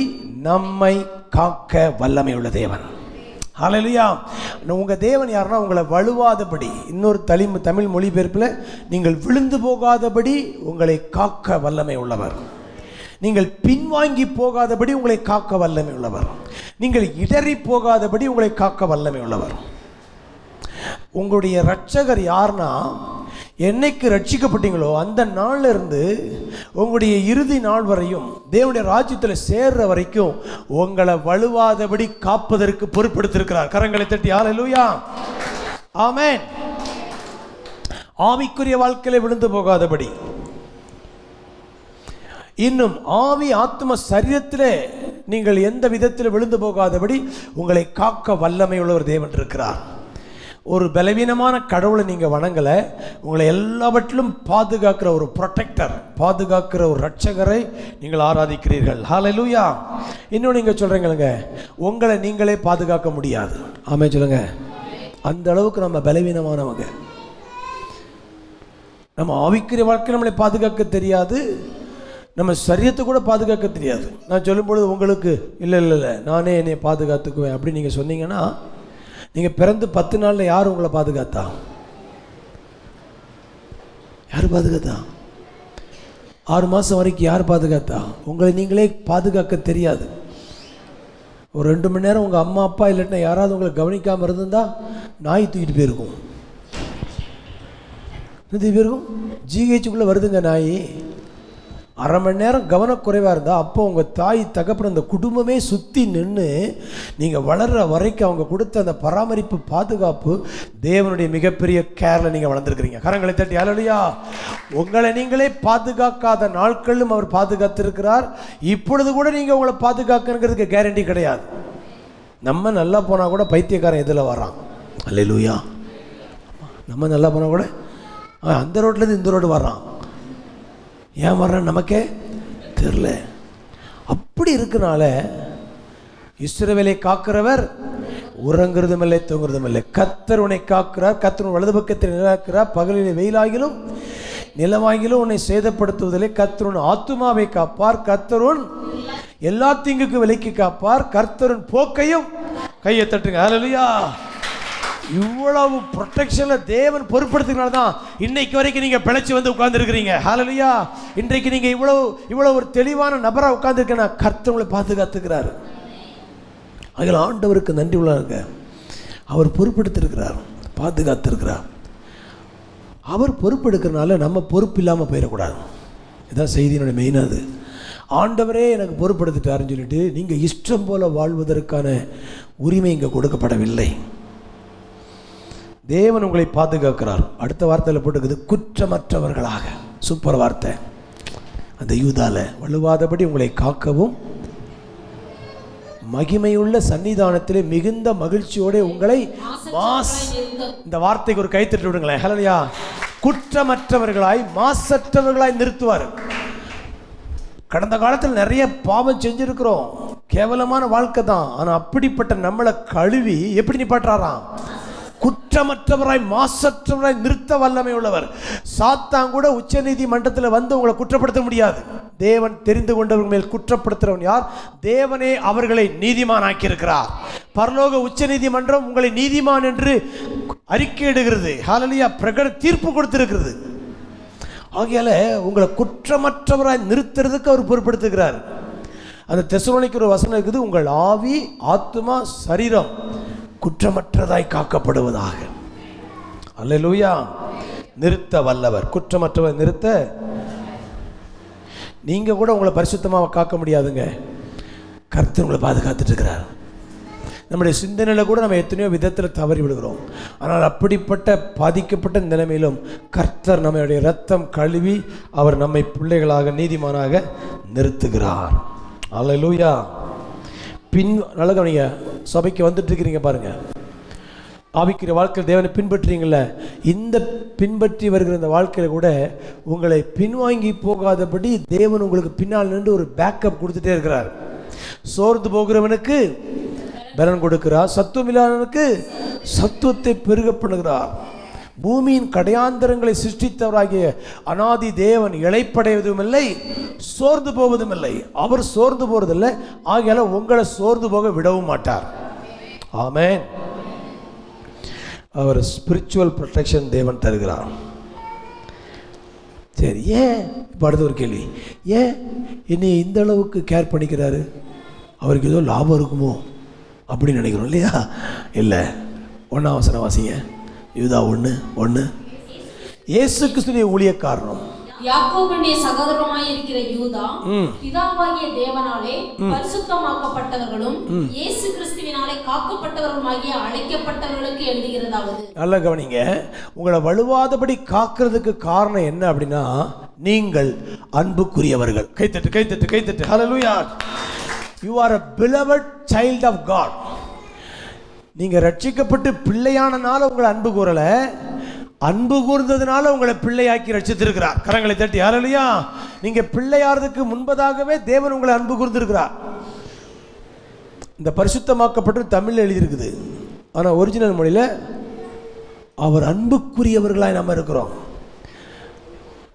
நம்மை காக்க வல்லமை உள்ள தேவன். ஹல்லேலூயா. உங்க தேவன் யாருன்னா உங்களை வலுவாதபடி, இன்னொரு தமிழ் மொழிபெயர்ப்பில் நீங்கள் விழுந்து போகாதபடி உங்களை காக்க வல்லமை உள்ளவர், நீங்கள் பின்வாங்கி போகாதபடி உங்களை காக்க வல்லமை உள்ளவர், நீங்கள் இடறி போகாதபடி உங்களை காக்க வல்லமை உள்ளவர். உங்களுடைய இரட்சகர் யாருன்னா, என்னைக்கு ரட்சிக்கப்பட்டீங்களோ அந்த நாள்ல இருந்து உங்களுடைய இறுதி நாள் வரையும் தேவனுடைய ராஜ்யத்தில் சேர்ற வரைக்கும் உங்களை வலுவாதபடி காப்பதற்கு பொறுப்பெடுத்திருக்கிறார். கரங்களை தட்டி ஹல்லேலூயா. ஆமென். ஆவிக்குரிய வாழ்க்கையில விழுந்து போகாதபடி, இன்னும் ஆவி ஆத்ம சரீரத்திலே நீங்கள் எந்த விதத்தில் விழுந்து போகாதபடி உங்களை காக்க வல்லமை உள்ளவர் தேவன் இருக்கிறார். ஒரு பலவீனமான கடவுளை நீங்கள் வணங்கலை, உங்களை எல்லாவற்றிலும் பாதுகாக்கிற ஒரு ப்ரொடெக்டர், பாதுகாக்கிற ஒரு ரட்சகரை நீங்கள் ஆராதிக்கிறீர்கள். ஹல்லேலூயா. இன்னும் நீங்கள் சொல்கிறீங்களுங்க, உங்களை நீங்களே பாதுகாக்க முடியாது. ஆமென் சொல்லுங்க. அந்த அளவுக்கு நம்ம பலவீனமானவங்க. நம்ம ஆவிக்குரிய வாழ்க்கை நம்மளை பாதுகாக்க தெரியாது, நம்ம சரீரத்தை கூட பாதுகாக்க தெரியாது. நான் சொல்லும்பொழுது உங்களுக்கு இல்லை நானே என்னை பாதுகாத்துக்குவேன் அப்படி நீங்கள் சொன்னீங்கன்னா, நீங்கள் பிறந்து 10 நாளில் யார் உங்களை பாதுகாத்தா? யார் பாதுகாத்தா? 6 மாதம் வரைக்கும் யார் பாதுகாத்தா? உங்களை நீங்களே பாதுகாக்க தெரியாது. ஒரு 2 மணி நேரம் உங்கள் அம்மா அப்பா இல்லாட்டினா யாராவது உங்களை கவனிக்காமல் இருந்திருந்தா நாய் தூக்கிட்டு போயிருக்கும். போயிருக்கும். ஜிஹெச்சுக்குள்ளே வருதுங்க நாய். 1/2 மணி நேரம் கவனக்குறைவாக இருந்தால் அப்போ உங்கள் தாய் தகப்பன அந்த குடும்பமே சுற்றி நின்று நீங்கள் வளர்கிற வரைக்கும் அவங்க கொடுத்த அந்த பராமரிப்பு பாதுகாப்பு தேவனுடைய மிகப்பெரிய கேரில் நீங்கள் வளர்ந்துருக்கிறீங்க. கரங்களை தட்டி ஹல்லேலூயா. உங்களை நீங்களே பாதுகாக்காத நாட்களும் அவர் பாதுகாத்திருக்கிறார். இப்பொழுது கூட நீங்கள் உங்களை பாதுகாக்கிறதுக்கு கேரண்டி கிடையாது. நம்ம நல்லா போனால் கூட பைத்தியக்காரன் எதில் வர்றான். ஹல்லேலூயா. நம்ம நல்லா போனால் கூட அந்த ரோட்லேருந்து இந்த ரோடு வர்றான். ஏன் வர்றான்னு நமக்கே தெரில. அப்படி இருக்கனால இஸ்ரவேலை காக்கிறவர் உறங்குறதும் இல்லை தூங்குறதும் இல்லை. கர்த்தர் உன்னை காக்கிறார். கர்த்தர் வலது பக்கத்தில் நிலைக்கிறார். பகலிலே வெயிலாகிலும் நிலவாகிலும் உன்னை சேதப்படுத்துவதில்லை. கர்த்தர் உன் ஆத்துமாவை காப்பார். கர்த்தர் உன் எல்லா தீங்குக்கு விலைக்கு காப்பார். கர்த்தரின் போக்கையும் கையை தட்டுங்க. ஹல்லேலூயா. இவ்வளவு ப்ரொடெக்ஷன்ல தேவன் பொறுப்படுத்துகிறனால தான் இன்னைக்கு வரைக்கும் நீங்க பிழைச்சி வந்து உட்கார்ந்துருக்கிறீங்க. ஹல்லேலூயா. இன்றைக்கு நீங்க இவ்வளவு ஒரு தெளிவான நபராக உட்கார்ந்துருக்கேன்னா கர்த்தர் உங்களை பாதுகாத்துக்கிறார். அதில் ஆண்டவருக்கு நன்றி உள்ளாங்க. அவர் பொறுப்பெடுத்திருக்கிறார், பாதுகாத்திருக்கிறார். அவர் பொறுப்பெடுக்கிறனால நம்ம பொறுப்பு இல்லாமல் போயிடக்கூடாது. இதுதான் செய்தியினுடைய மெயினாக. அது ஆண்டவரே எனக்கு பொறுப்படுத்திட்டாருன்னு சொல்லிட்டு நீங்கள் இஷ்டம் போல வாழ்வதற்கான உரிமை இங்கே கொடுக்கப்படவில்லை. தேவன் உங்களை பாதுகாக்கிறார். அடுத்த வார்த்தையில் போட்டுக்குது குற்றமற்றவர்களாக. சூப்பர் வார்த்தை. அந்த யூதால வலுவாதபடி உங்களை காக்கவும் மகிமையுள்ள சன்னிதானத்திலே மிகுந்த மகிழ்ச்சியோட உங்களை இந்த வார்த்தைக்கு ஒரு கைத்தட்டி விடுங்களேன். ஹல்லேலூயா. குற்றமற்றவர்களாய் மாசற்றவர்களாய் நிறுத்துவார். கடந்த காலத்தில் நிறைய பாவம் செஞ்சிருக்கிறோம், கேவலமான வாழ்க்கை தான். ஆனால் அப்படிப்பட்ட நம்மளை கழுவி எப்படி நிப்பாட்டுறாராம்? குற்றமற்றவராய் மாசற்றவராய் நிறுத்த வல்லமை உள்ளவர். சாத்தான் கூட உச்ச நீதிமன்றத்தில் வந்து உங்களை குற்றப்படுத்த முடியாது. தேவன் தெரிந்து கொண்டவர்கள் மேல் குற்றப்படுத்துறவன் யார்? தேவனே அவர்களை நீதிமான் ஆக்கியிருக்கிறார். பரலோக உச்ச நீதிமன்றம் உங்களை நீதிமான் என்று அறிக்கையிடுகிறது. ஹல்லேலூயா. பிரகட தீர்ப்பு கொடுத்திருக்கிறது. ஆகையால உங்களை குற்றமற்றவராய் நிறுத்துறதுக்கு அவர் பொறுப்படுத்துகிறார். அந்த தெசலோனிக்கர் ஒரு வசனம் இருக்குது, உங்கள் ஆவி ஆத்துமா சரீரம் குற்றமற்றதாய் காக்கப்படுவதாக. அல்லேலூயா. நிறுத்த வல்லவர். குற்றமற்றவர் நிறுத்த. நீங்கள் கூட உங்களை பரிசுத்தமாக காக்க முடியாதுங்க. கர்த்தர் உங்களை பாதுகாத்துட்டு இருக்கிறார். நம்முடைய சிந்தனையில் கூட நம்ம எத்தனையோ விதத்தில் தவறி விடுகிறோம். ஆனால் அப்படிப்பட்ட பாதிக்கப்பட்ட நிலைமையிலும் கர்த்தர் நம்முடைய இரத்தம் கழுவி அவர் நம்மை பிள்ளைகளாக நீதிமானாக நிறுத்துகிறார். அல்லேலூயா. நல்ல கவனிங்க. சபைக்கு வந்துட்டு இருக்கிறீங்க பாருங்க. ஆவிக்கிற வாழ்க்கையில் தேவனை பின்பற்றுறீங்கள. இந்த பின்பற்றி வருகிற இந்த வாழ்க்கையில் கூட உங்களை பின்வாங்கி போகாதபடி தேவன் உங்களுக்கு பின்னால் நின்று ஒரு பேக்கப் கொடுத்துட்டே இருக்கிறார். சோர்ந்து போகிறவனுக்கு பலன் கொடுக்கிறார், சத்துவமில்லாதவனுக்கு சத்துவத்தை பெருக பண்ணுகிறார். பூமியின் கடையாந்தரங்களை சிருஷ்டித்தவராகிய அனாதி தேவன் இளைப்படைவதும் இல்லை, சோர்ந்து போவதும் இல்லை. அவர் சோர்ந்து போவதில்லை. ஆகையால உங்களை சோர்ந்து போக விடவும் மாட்டார். ஆமென். அவர் ஸ்பிரிச்சுவல் ப்ரொடெக்ஷன் தேவன் தருகிறார். சரி, ஏன் இப்போ அடுத்த ஒரு கேள்வி, ஏன் என்னை இந்த அளவுக்கு கேர் பண்ணிக்கிறாரு? அவருக்கு ஏதோ லாபம் இருக்குமோ அப்படின்னு நினைக்கிறோம் இல்லையா? இல்லை. 1ஆம் வசனம் வாசிங்க. யூதா 1:1. இயேசு கிறிஸ்துவின் ஊழியக்காரனும் யாக்கோபுடைய சகோதரமாய் இருக்கிற யூதா பிதாவாகிய தேவனாலே பரிசுத்தமாக்கப்பட்டவர்களும் இயேசு கிறிஸ்துவினாலே காக்கப்பட்டவர்களுமாகிய அழைக்கப்பட்டவர்களுக்கு எழுதுகிறதாவது. நல்ல கவனிங்க. உங்களை வலுவாதபடி காக்கிறதுக்கு காரணம் என்ன அப்படின்னா, நீங்கள் அன்புக்குரியவர்கள். கைத்தட்டு கைத்தட்டு கைத்தட்டு. ஹல்லேலூயா. You are a beloved child of God. நீங்கள் ரட்சிக்கப்பட்டு பிள்ளையானனால உங்களை அன்பு கூறல, அன்பு கூர்ந்ததுனால உங்களை பிள்ளையாக்கி ரட்சித்திருக்கிறார். கரங்களை தட்டி ஹல்லேலூயா. நீங்க பிள்ளையாறதுக்கு முன்பதாகவே தேவன் உங்களை அன்பு கூர்ந்திருக்கிறார். இந்த பரிசுத்தமாக்கப்பட்டு தமிழில் எழுதியிருக்குது, ஆனால் ஒரிஜினல் மொழியில் அவர் அன்புக்குரியவர்களாய் நம்ம இருக்கிறோம்.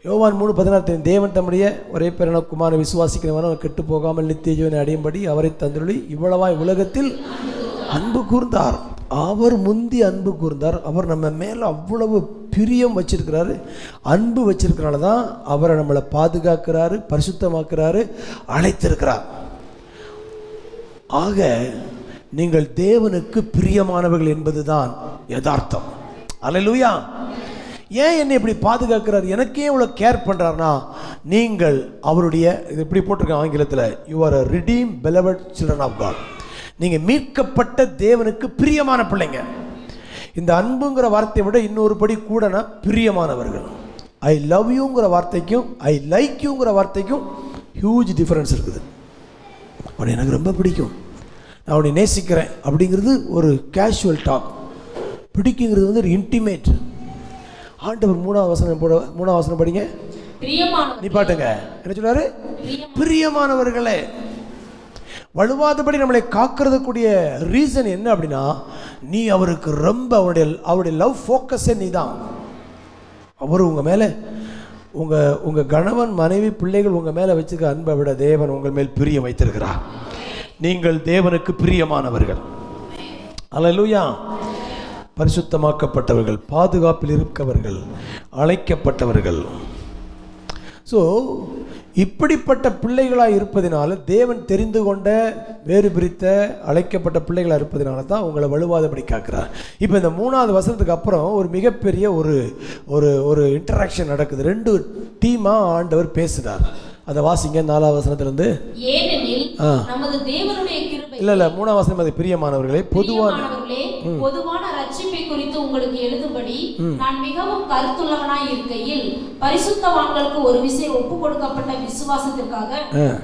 யோவான் 3:16 தேவன் தம்முடைய ஒரே பேரான குமாரனை விசுவாசிக்கிறவன் அவன் கெட்டு போகாமல் நித்திய ஜீவனை அடையும்படி அவரை தந்தருளி இவ்வளவாய் உலகத்தில் அன்பு கூர்ந்தார். அவர் முந்தி அன்பு கூர்ந்தார். அவர் நம்ம மேலே அவ்வளவு பிரியம் வச்சிருக்கிறாரு, அன்பு வச்சிருக்கிறனால தான் அவரை நம்மளை பாதுகாக்கிறாரு, பரிசுத்தமாக்குறாரு, அழைத்திருக்கிறார். ஆக நீங்கள் தேவனுக்கு பிரியமானவர்கள் என்பதுதான் யதார்த்தம். அல்லேலூயா. ஏன் என்னை இப்படி பாதுகாக்கிறார், எனக்கே இவ்வளோ கேர் பண்ணுறாருனா, நீங்கள் அவருடைய, இது இப்படி போட்டிருக்கேன் ஆங்கிலத்தில், you are a redeem beloved children of God. நீங்கள் மீட்கப்பட்ட தேவனுக்கு பிரியமான பிள்ளைங்க. இந்த அன்புங்கிற வார்த்தையை விட இன்னொரு படி கூடனா பிரியமானவர்கள். ஐ லவ் யூங்கிற வார்த்தைக்கும் ஐ லைக் யூங்கிற வார்த்தைக்கும் ஹியூஜ் டிஃப்ரென்ஸ் இருக்குது. அவனை எனக்கு ரொம்ப பிடிக்கும், நான் அவனை நேசிக்கிறேன் அப்படிங்கிறது ஒரு கேஷுவல் டாக். பிடிக்குங்கிறது வந்து ஒரு இன்டிமேட். ஆண்டவர் 3ஆம் வசனம் படிங்க. நீ பாட்டுங்க என்ன சொல்றாரு? பிரியமானவர்களே. வலுவாதபடி நம்மளை காக்கிறதுக்குரிய ரீசன் என்ன அப்படின்னா, நீ அவருக்கு ரொம்ப அவருடைய லவ் ஃபோக்கஸே நீ தான். அவர் உங்கள் மேலே உங்கள் கணவன் மனைவி பிள்ளைகள் உங்கள் மேலே வச்சுக்க அன்பை விட தேவன் உங்கள் மேல் பிரியம் வைத்திருக்கிறார். நீங்கள் தேவனுக்கு பிரியமானவர்கள். அல்லேலூயா. பரிசுத்தமாக்கப்பட்டவர்கள், பாதுகாப்பில் இருக்கவர்கள், அழைக்கப்பட்டவர்கள். ஸோ இப்படிப்பட்ட பிள்ளைகளாக இருப்பதினால, தேவன் தெரிந்து கொண்ட வேறு பிரித்த அழைக்கப்பட்ட பிள்ளைகளாக இருப்பதினால தான் உங்களை வலுவாதபடி காக்கிறார். இப்போ இந்த 3வது வசனத்துக்கு அப்புறம் ஒரு மிகப்பெரிய ஒரு இன்டராக்ஷன் நடக்குது. 2 டீமாக ஆண்டவர் பேசுகிறார். அதை வாசிங்க 4வது வசனத்திலிருந்து. ஏனெனில் நமது தேவனுடைய கிருபை. இல்ல 3வது வசனம், அது பிரியமானவர்களே பொதுவான ரட்சிப்பை குறித்து உங்களுக்கு எழுதும்படி நான் மிகவும் கருத்துள்ளவனாய் இருக்கையில், பரிசுத்தவான்களுக்கு ஒரு விசை ஒப்பு கொடுக்கப்பட்ட விசுவாசத்திற்காக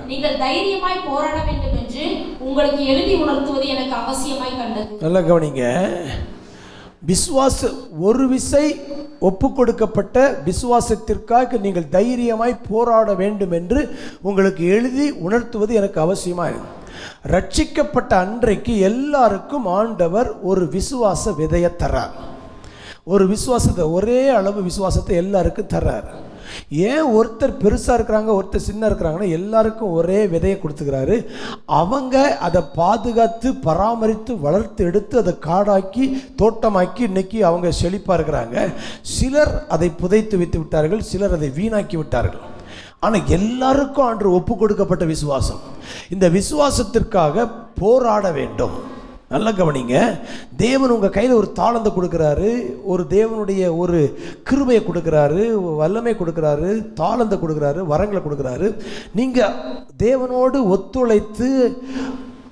நீங்கள் தைரியமாய் போராட வேண்டும் என்று உங்களுக்கு எழுதி உணர்த்துவது எனக்கு அவசியமாய் கண்டது. நல்லா கவனிங்க. ஒரு விசை ஒப்பு கொடுக்கப்பட்ட விசுவாசத்திற்காக நீங்கள் தைரியமாய் போராட வேண்டும் என்று உங்களுக்கு எழுதி உணர்த்துவது எனக்கு அவசியமாக. ரட்சிக்கப்பட்ட அன்றைக்கு எல்லாருக்கும் ஆண்டவர் ஒரு விசுவாச விதையை தர்றார். ஒரு விசுவாசத்தை, ஒரே அளவு விசுவாசத்தை எல்லாருக்கும் தர்றார். ஏன் ஒருத்தர் பெருசாக இருக்கிறாங்க ஒருத்தர் சின்ன இருக்கிறாங்கன்னா, எல்லாருக்கும் ஒரே விதையை கொடுத்துக்கிறாரு. அவங்க அதை பாதுகாத்து பராமரித்து வளர்த்து எடுத்து அதை காடாக்கி தோட்டமாக்கி இன்னைக்கு அவங்க செழிப்பாக இருக்கிறாங்க. சிலர் அதை புதைத்து வைத்து விட்டார்கள், சிலர் அதை வீணாக்கி விட்டார்கள். ஆனால் எல்லாருக்கும் ஆண்டு ஒப்பு கொடுக்கப்பட்ட விசுவாசம். இந்த விசுவாசத்திற்காக போராட வேண்டும். நல்லா கவனிங்க. தேவன் உங்கள் கையில் ஒரு தாளந்தை கொடுக்குறாரு, ஒரு தேவனுடைய ஒரு கிருபையை கொடுக்குறாரு, வல்லமை கொடுக்குறாரு, தாளந்தை கொடுக்குறாரு, வரங்களை கொடுக்குறாரு. நீங்கள் தேவனோடு ஒத்துழைத்து,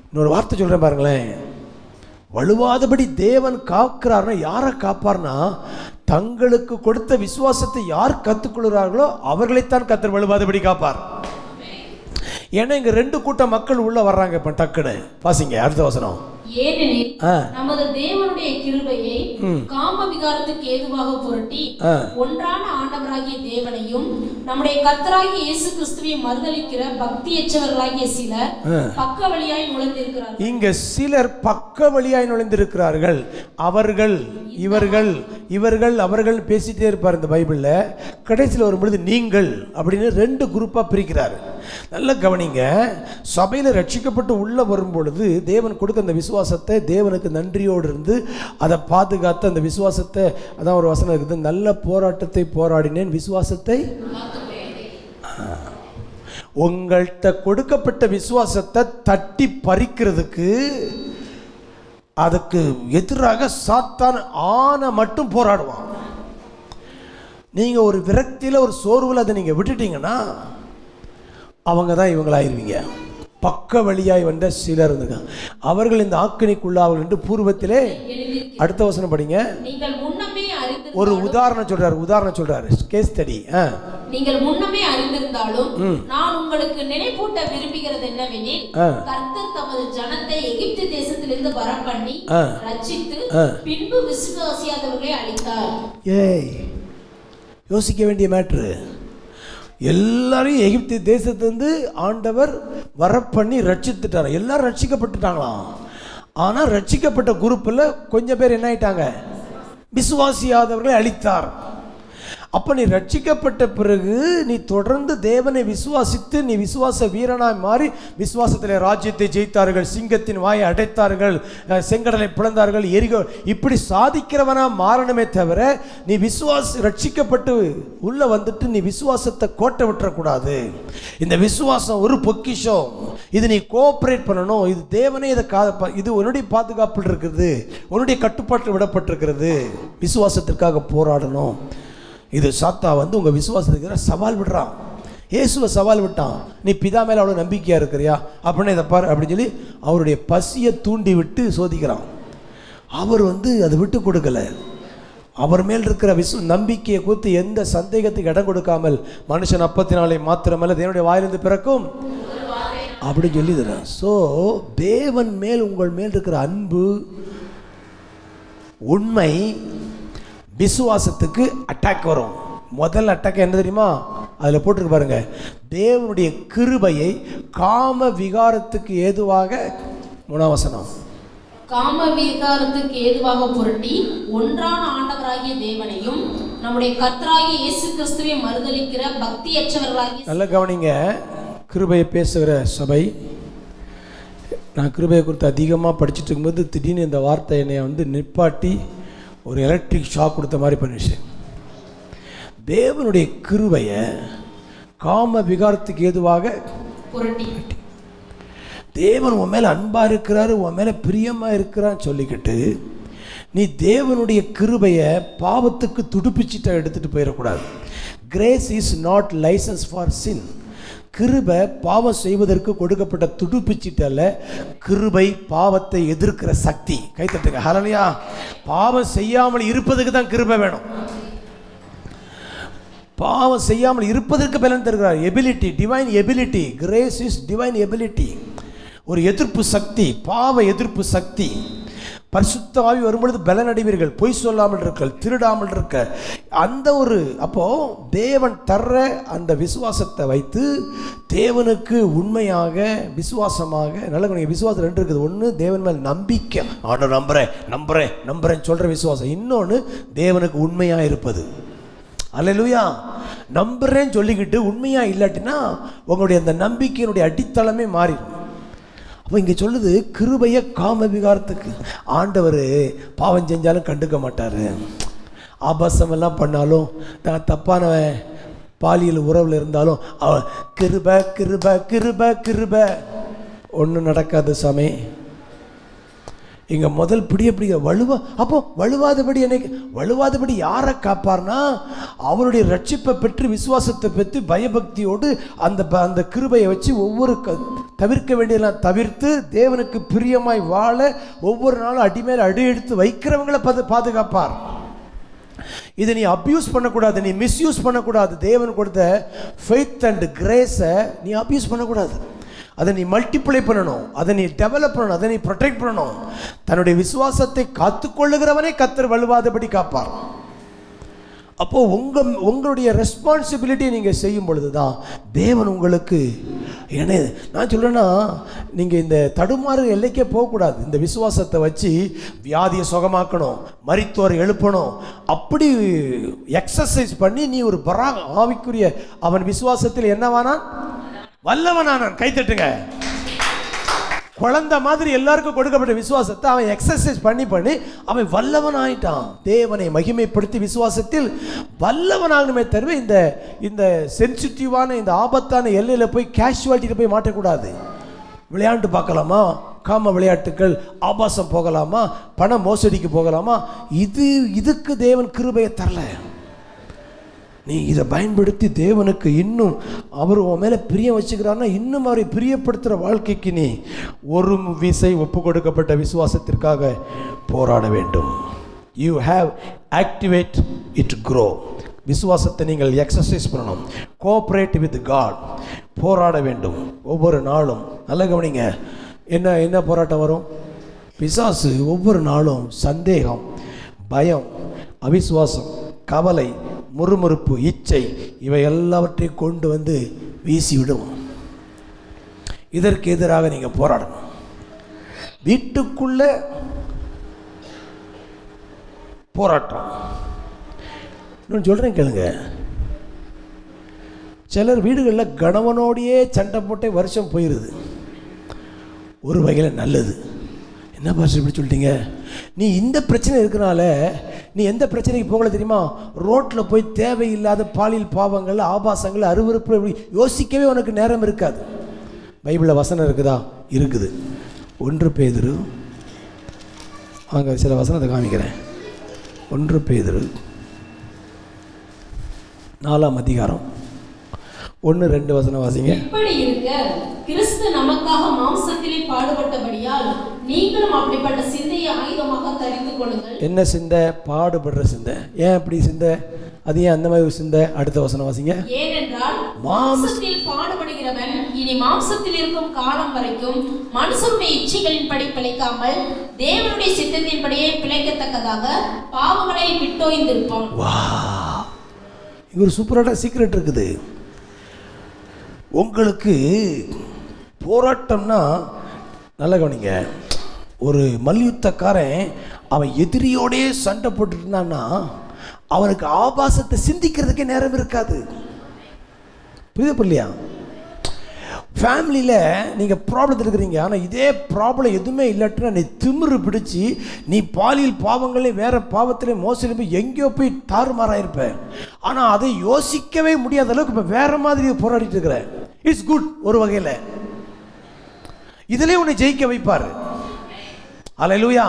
இன்னொரு வார்த்தை சொல்கிறேன் பாருங்களேன், வலுவாதபடி தேவன் காக்கிறார்னா யாரை காப்பார்னா, தங்களுக்கு கொடுத்த விசுவாசத்தை யார் கற்றுக்கொள்கிறார்களோ அவர்களைத்தான் கர்த்தர் வலுவாதபடி காப்பார். ஏன்னா இங்கே 2 கூட்டம் மக்கள் உள்ள வர்றாங்க. இப்போ டக்குன்னு வாசிங்க அடுத்த வசனம். ஏனெனில் நமது தேவனுடைய கிருபையை காம விகாரத்துக்கு ஏதுவாக புரட்டி ஒன்றான ஆண்டவராகிய தேவனையும் நம்முடைய கர்த்தராகிய இயேசு கிறிஸ்துவையும் மறுதலிக்கிற பக்தியற்றவர்களாகிய சிலர் பக்க வழியாய் நுழைந்திருக்கிறார்கள். இங்க சிலர் பக்க வழியாய் நுழைந்திருக்கிறார்கள். அவர்கள் இவர்கள் அவர்கள் பேசிட்டே இருப்பார் இந்த பைபிள்ல. கடைசியில் வரும்பொழுது நீங்கள் அப்படின்னு 2 குரூப்பா பிரிக்கிறார். நல்ல கவனிங்க. சபையில் ரட்சிக்கப்பட்டு உள்ள வரும்பொழுது தேவன் கொடுத்த அந்த விசுவாசத்தை தேவனுக்கு நன்றியோடு இருந்து அதை பாதுகாத்து அந்த விசுவாசத்தை, அதான் ஒரு வசனம் இருக்குது, நல்ல போராட்டத்தை போராடினேன் விசுவாசத்தை. உங்கள்கிட்ட கொடுக்கப்பட்ட விசுவாசத்தை தட்டி பறிக்கிறதுக்கு அதுக்கு எதிராக சாத்தான் ஆன மட்டும் போராடுவான். நீங்கள் ஒரு விரக்தியில் ஒரு சோர்வில் அதை நீங்கள் விட்டுட்டீங்கன்னா அவங்க தான் இவங்களாயிருவீங்க. பக்க வழியாய் வந்த சிலர் இருந்துங்க, அவர்கள் இந்த ஆக்கினைக்குள்ளார்கள் என்று பூர்வத்திலே. அடுத்த வசனம் படிங்க. ஒரு உதாரணம் சொல்றாரு கேஸ் ஸ்டடி. நீங்கள் முன்னமே அறிந்திருந்தாலும் நான் உங்களுக்கு நினைப்பூட்ட விரும்புகிறது என்னவெனில், கர்த்தர் தமது ஜனத்தை எகிப்து தேசத்திலிருந்து வரப்பண்ணி ரட்சித்து பின்பு விசுவாசியாதவர்களை அழித்தார். யோசிக்க வேண்டிய மேட்ரு. எல்லாரையும் எகிப்து தேசத்திலிருந்து ஆண்டவர் வரப்பண்ணி ரட்சித்துட்டார். எல்லாரும் ரட்சிக்கப்பட்டுட்டாங்களாம். ஆனால் ரட்சிக்கப்பட்ட குரூப்பில் கொஞ்சம் பேர் என்ன ஆயிட்டாங்க, விசுவாசியாதவர்களை அழித்தார். அப்போ நீ ரட்சிக்கப்பட்ட பிறகு நீ தொடர்ந்து தேவனை விசுவாசித்து நீ விசுவாச வீரனாய் மாறி விசுவாசத்தில் ராஜ்யத்தை ஜெயித்தார்கள், சிங்கத்தின் வாயை அடைத்தார்கள், செங்கடலை பிளந்தார்கள், எரிகோ, இப்படி சாதிக்கிறவனாக மாறணுமே தவிர நீ ரட்சிக்கப்பட்டு உள்ள வந்துட்டு நீ விசுவாசத்தை கோட்டை விட்டுறக்கூடாது. இந்த விசுவாசம் ஒரு பொக்கிஷம். இது நீ கோஆப்ரேட் பண்ணணும். இது தேவனே இது உன்னுடைய பாதுகாப்பில் இருக்குது, உன்னுடைய கட்டுப்பாட்டில் விடப்பட்டிருக்கிறது. விசுவாசத்திற்காக போராடணும். இது சாத்தா உங்கள் விசுவாசத்துக்கு சவால் விடுறான். இயேசுவை சவால் விட்டான். நீ பிதா மேலே அவ்வளோ நம்பிக்கையாக இருக்கிறியா அப்படின்னு இதை பாரு அப்படின்னு சொல்லி அவருடைய பசியை தூண்டி விட்டு சோதிக்கிறான். அவர் அதை விட்டு கொடுக்கல. அவர் மேல் இருக்கிற நம்பிக்கையை குறித்து எந்த சந்தேகத்துக்கு இடம் கொடுக்காமல், மனுஷன் அப்பத்தினாலே மாத்திரமல்ல தேவனுடைய வாயிலிருந்து பிறக்கும் அப்படின்னு சொல்லி தர்றான். ஸோ தேவன் மேல் உங்கள் மேல் இருக்கிற அன்பு, உண்மை, விசுவாசத்துக்கு அட்டாக் வரும். முதல் அட்டாக் என்ன தெரியுமா? அதில் போட்டிருக்கு பாருங்க, தேவனுடைய கிருபையை காம விகாரத்துக்கு ஏதுவாக, 3ஆம் வசனம், காம விகாரத்துக்கு ஏதுவாக புரட்டி ஒன்றான ஆண்டவராகிய தேவனையும் நம்முடைய கர்த்தராகிய இயேசு கிறிஸ்துவை மறுதலிக்கிற பக்தியற்றவர்களாகிய. நல்ல கவனிங்க, கிருபையை பேசுகிற சபை. நான் கிருபையை குறித்து அதிகமாக படிச்சுட்டு இருக்கும்போது திடீர்னு இந்த வார்த்தை என்னை நிப்பாட்டி ஒரு எலக்ட்ரிக் ஷாக் கொடுத்த மாதிரி பண்ணிச்சு. தேவனுடைய கிருபையை காம விகாரத்துக்கு ஏதுவாக புரட்டி, தேவன் உன் மேலே அன்பாக இருக்கிறாரு, உன் மேலே பிரியமாக இருக்கிறான்னு சொல்லிக்கிட்டு நீ தேவனுடைய கிருபையை பாவத்துக்கு துடுப்பிச்சிட்ட எடுத்துகிட்டு போயிடக்கூடாது. Grace is not licence for sin. கிருபை பாவம் செய்வதற்கு கொடுக்கப்பட்ட துடுப்பிச்சிட்டல்ல, கிருபை பாவத்தை எதிர்க்கிற சக்தி. கைத்தட்டுங்க, ஹல்லேலூயா. பாவம் செய்யாமல் இருப்பதுக்கு தான் கிருபை வேணும். பாவம் செய்யாமல் இருப்பதற்கு பலன் தருகிறார். Ability, divine ability. Grace is divine ability. ஒரு எதிர்ப்பு சக்தி, பாவ எதிர்ப்பு சக்தி. பரிசுத்த ஆவி வரும்பொழுது பலன் அடைவீர்கள். பொய் சொல்லாமல் இருக்க, திருடாமல் இருக்க, அந்த ஒரு அப்போது தேவன் தர்ற அந்த விசுவாசத்தை வைத்து தேவனுக்கு உண்மையாக விசுவாசமாக, நல்ல விசுவாசம் 2 இருக்குது. ஒன்று தேவன் மேல் நம்பிக்கை, ஆண்டவர் நம்புறேன்னு சொல்கிற விசுவாசம். இன்னொன்று தேவனுக்கு உண்மையாக இருப்பது. அல்லேலூயா. நம்புறேன்னு சொல்லிக்கிட்டு உண்மையாக இல்லாட்டினா உங்களுடைய அந்த நம்பிக்கையினுடைய அடித்தளமே மாறிடும். அப்போ இங்கே சொல்லுது, கிருபையை காம விகாரத்துக்கு. ஆண்டவர் பாவம் செஞ்சாலும் கண்டுக்க மாட்டார், ஆபாசமெல்லாம் பண்ணாலும், நான் தப்பானவன் பாலியல் உறவில் இருந்தாலும் கிருபை கிருபை கிருபை கிருபை ஒன்றும் நடக்காது சாமி. இங்கே முதல் பிடிக்க வலுவாதபடி யாரை காப்பார்னா, அவருடைய ரட்சிப்பை பெற்று விசுவாசத்தை பெற்று பயபக்தியோடு அந்த கிருபையை வச்சு ஒவ்வொரு தவிர்க்க வேண்டியதெல்லாம் தவிர்த்து தேவனுக்கு பிரியமாய் வாழ ஒவ்வொரு நாளும் அடிமேல் அடி எடுத்து வைக்கிறவங்களை பாதுகாப்பார். இதை நீ அப்யூஸ் பண்ணக்கூடாது, நீ மிஸ்யூஸ் பண்ணக்கூடாது. தேவன் கொடுத்த ஃபெய்த் அண்ட் கிரேஸை நீ அப்யூஸ் பண்ணக்கூடாது. அதை நீ மல்டிப்ளை பண்ணணும், அதை நீ டெவலப் பண்ணணும், அதை நீ ப்ரொடெக்ட் பண்ணணும். தன்னுடைய விசுவாசத்தை காத்துக்கொள்ளுகிறவனே கர்த்தர் வலுவாதபடி காப்பார். அப்போது உங்களுடைய ரெஸ்பான்சிபிலிட்டியை நீங்கள் செய்யும் பொழுது தான் தேவன் உங்களுக்கு. ஏன்னா நான் சொல்கிறேன்னா, நீங்கள் இந்த தடுமாறு எல்லைக்கே போகக்கூடாது. இந்த விசுவாசத்தை வச்சு வியாதியை சுகமாக்கணும், மரித்தோரை எழுப்பணும், அப்படி எக்ஸசைஸ் பண்ணி நீ ஒரு ஆவிக்குரிய அவன் விசுவாசத்தில் என்னவானான், வல்லவனானான். கைத்தட்டுங்க. குழந்தை மாதிரி எல்லாருக்கும் கொடுக்கப்பட்ட விசுவாசத்தை அவன் எக்ஸசைஸ் பண்ணி அவன் வல்லவன் ஆயிட்டான். தேவனை மகிமைப்படுத்தி விசுவாசத்தில் வல்லவனாகணுமே தவிர இந்த சென்சிட்டிவான இந்த ஆபத்தான எல்லையில் போய் கேஷுவாலிட்டியில் போய் மாட்டக்கூடாது. விளையாண்டு பார்க்கலாமா, காம விளையாட்டுக்கள், ஆபாசம் போகலாமா, பண மோசடிக்கு போகலாமா, இதுக்கு தேவன் கிருபையை தரல. நீ இதை பயன்படுத்தி தேவனுக்கு இன்னும் அவர் உன் மேலே பிரியம் வச்சுக்கிறான்னா இன்னும் அவரை பிரியப்படுத்துகிற வாழ்க்கைக்கு நீ ஒரு விசை ஒப்பு கொடுக்கப்பட்ட விசுவாசத்திற்காக போராட வேண்டும். You have activate it grow. விசுவாசத்தை நீங்கள் எக்ஸசைஸ் பண்ணணும். Cooperate with God. போராட வேண்டும் ஒவ்வொரு நாளும். நல்ல கவனிங்க, என்ன போராட்டம் வரும்? பிசாசு ஒவ்வொரு நாளும் சந்தேகம், பயம், அவிசுவாசம், கவலை, முறுமுறுப்பு, இச்சை, இவை எல்லாவற்றையும் கொண்டு வந்து வீசிவிடும். இதற்கு எதிராக நீங்கள் போராடணும். வீட்டுக்குள்ள போராட்டம். இன்னும் சொல்கிறேன் கேளுங்க. சிலர் வீடுகளில் கணவனோடையே சண்டை போட்டே வருஷம் போயிடுது. ஒரு வகையில் நல்லது. என்ன பாஷை இப்படி சொல்லிட்டீங்க? நீ இந்த பிரச்சனை இருக்கிறனால நீ எந்த பிரச்சனைக்கு போகல தெரியுமா? ரோட்டில் போய் தேவையில்லாத பாலியல் பாவங்கள், ஆபாசங்கள், அருவருப்பு யோசிக்கவே உனக்கு நேரம் இருக்காது. பைபிளில் வசனம் இருக்குதா? இருக்குது. 1 பேதுரு, அங்கே சில வசனத்தை காமிக்கிறேன். 1 பேதுரு 4ஆம் அதிகாரம் 1-2 வசனம் வாசிங்க. இப்படி இருக்க கிறிஸ்து நமக்காக மாம்சத்திலே பாடுபட்டபடியால் நீங்களும் அப்படிப்பட்ட சிந்தையை ஆயுதமாக தரிந்து கொள்ளுங்கள். என்ன சிந்தை? பாடுபடுற சிந்தை. ஏன் அப்படி சிந்தை? அது ஏன் அந்த மாதிரி ஒரு சிந்தை? அடுத்த வசனம் வாசிங்க. ஏனென்றால் மாம்சத்தில் பாடுபடுகிறவன் இனி மாம்சத்தில் இருக்கும் காலம் வரைக்கும் மனுஷனுடைய இச்சைகளின்படி பிழைக்காமல் தேவனுடைய சித்தத்தின்படியே பிழைக்கத்தக்கதாக பாவங்களை விட்டோய்ந்திருப்பான். வா, இங்க ஒரு சூப்பரான சீக்ரெட் இருக்குது. உங்களுக்கு போராட்டம்னா நல்ல கவனிங்க, ஒரு மல்யுத்தக்காரன் அவன் எதிரியோடே சண்டை போட்டுட்டு இருந்தான்னா அவனுக்கு ஆபாசத்தை சிந்திக்கிறதுக்கே நேரம் இருக்காது. புரியுது இல்லையா? ஃபேமிலியில் நீங்கள் ப்ராப்ளத்தில் இருக்கிறீங்க, ஆனால் இதே ப்ராப்ளம் எதுவுமே இல்லாட்டினா நீ திமிரு பிடிச்சி நீ பாலியல் பாவங்களே வேறு பாவத்திலே மோசடி போய் எங்கேயோ போய் தாறுமாறாயிருப்ப. ஆனால் அதை யோசிக்கவே முடியாத அளவுக்கு இப்போ வேறு மாதிரி போராடிட்டு இருக்கிற. இட்ஸ் குட் ஒரு வகையில். இதிலே உன்னை ஜெயிக்க வைப்பார். அல்லேலூயா.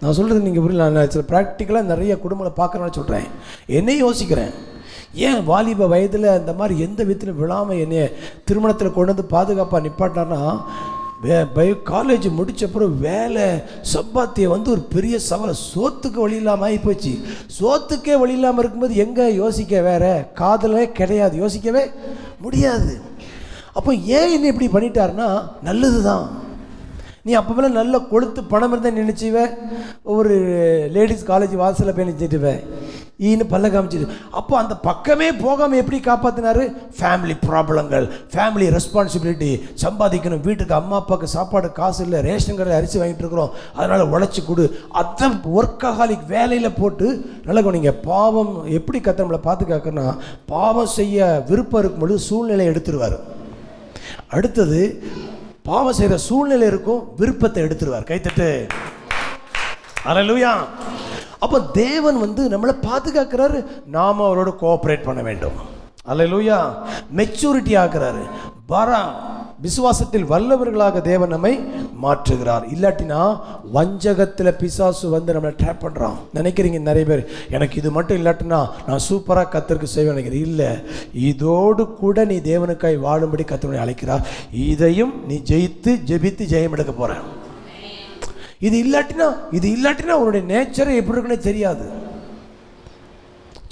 நான் சொல்கிறது நீங்கள் புரியல. நான் சில ப்ராக்டிக்கலாக நிறைய குடும்பங்களை பார்க்குறேன்னு சொல்கிறேன். என்னையும் யோசிக்கிறேன், ஏன் வாலிப வயதில் அந்த மாதிரி எந்த விதத்தில் விழாமல் என்னைய திருமணத்தில் கொண்டு வந்து பாதுகாப்பாக நிப்பாட்டினார்னா, காலேஜ் முடித்தப்பறம் வேலை சம்பாத்தியம் வந்து ஒரு பெரிய சவால். சோத்துக்கு வழி இல்லாமல் ஆகி போச்சு. சோத்துக்கே வழி இல்லாமல் இருக்கும்போது எங்கே யோசிக்க, வேற காதலே கிடையாது, யோசிக்கவே முடியாது. அப்போ ஏன் என்ன இப்படி பண்ணிட்டாருன்னா நல்லது தான். நீ அப்போ மேலே நல்ல கொளுத்து பணம் இருந்தால் நினச்சிவ, ஒரு லேடிஸ் காலேஜ் வாசலில் போய் நினச்சிட்டுவ ஈன்னு பல்ல காமிச்சிட்டு. அப்போ அந்த பக்கமே போகாமல் எப்படி காப்பாற்றினாரு? ஃபேமிலி ப்ராப்ளங்கள், ஃபேமிலி ரெஸ்பான்சிபிலிட்டி, சம்பாதிக்கணும், வீட்டுக்கு அம்மா அப்பாவுக்கு சாப்பாடு காசு இல்லை, ரேஷன் கடை அரிசி வாங்கிட்டு இருக்கிறோம், அதனால் உழைச்சி கொடு, அதான் ஒர்க்கஹாலிக் வேலையில் போட்டு நல்லா நீங்கள் பாவம் எப்படி நம்மளை பாதுகாக்கணும்னா, பாவம் செய்ய விருப்பம் இருக்கும்பொழுது சூழ்நிலையை எடுத்துருவார். அடுத்தது பாவம் செய்கிற சூழ்நிலை இருக்கும், விருப்பத்தை எடுத்துருவார். கைத்தட்டு. அல்லேலூயா. அப்போ தேவன் வந்து நம்மளை பாதுகாக்கிறாரு, நாம் அவரோட கோஆப்ரேட் பண்ண வேண்டும். அல்லேலூயா. மெச்சூரிட்டி ஆக்குறாரு. விசுவாசத்தில் வல்லவர்களாக தேவன் நம்மை மாற்றுகிறார். இல்லாட்டினா வஞ்சகத்தில் பிசாசு வந்து நம்மளை ட்ராப் பண்ணுறான். நினைக்கிறீங்க நிறைய பேர், எனக்கு இது மட்டும் இல்லாட்டினா நான் சூப்பராக கர்த்தருக்கு செய்வேன் நினைக்கிறேன். இல்லை, இதோடு கூட நீ தேவனுக்காய் வாழும்படி கர்த்தரை அழைக்கிறார். இதையும் நீ ஜெயித்து ஜெபித்து ஜெயம் எடுக்க போற. இது இல்லாட்டினா உன்னுடைய நேச்சரை எப்படி இருக்குன்னு தெரியாது.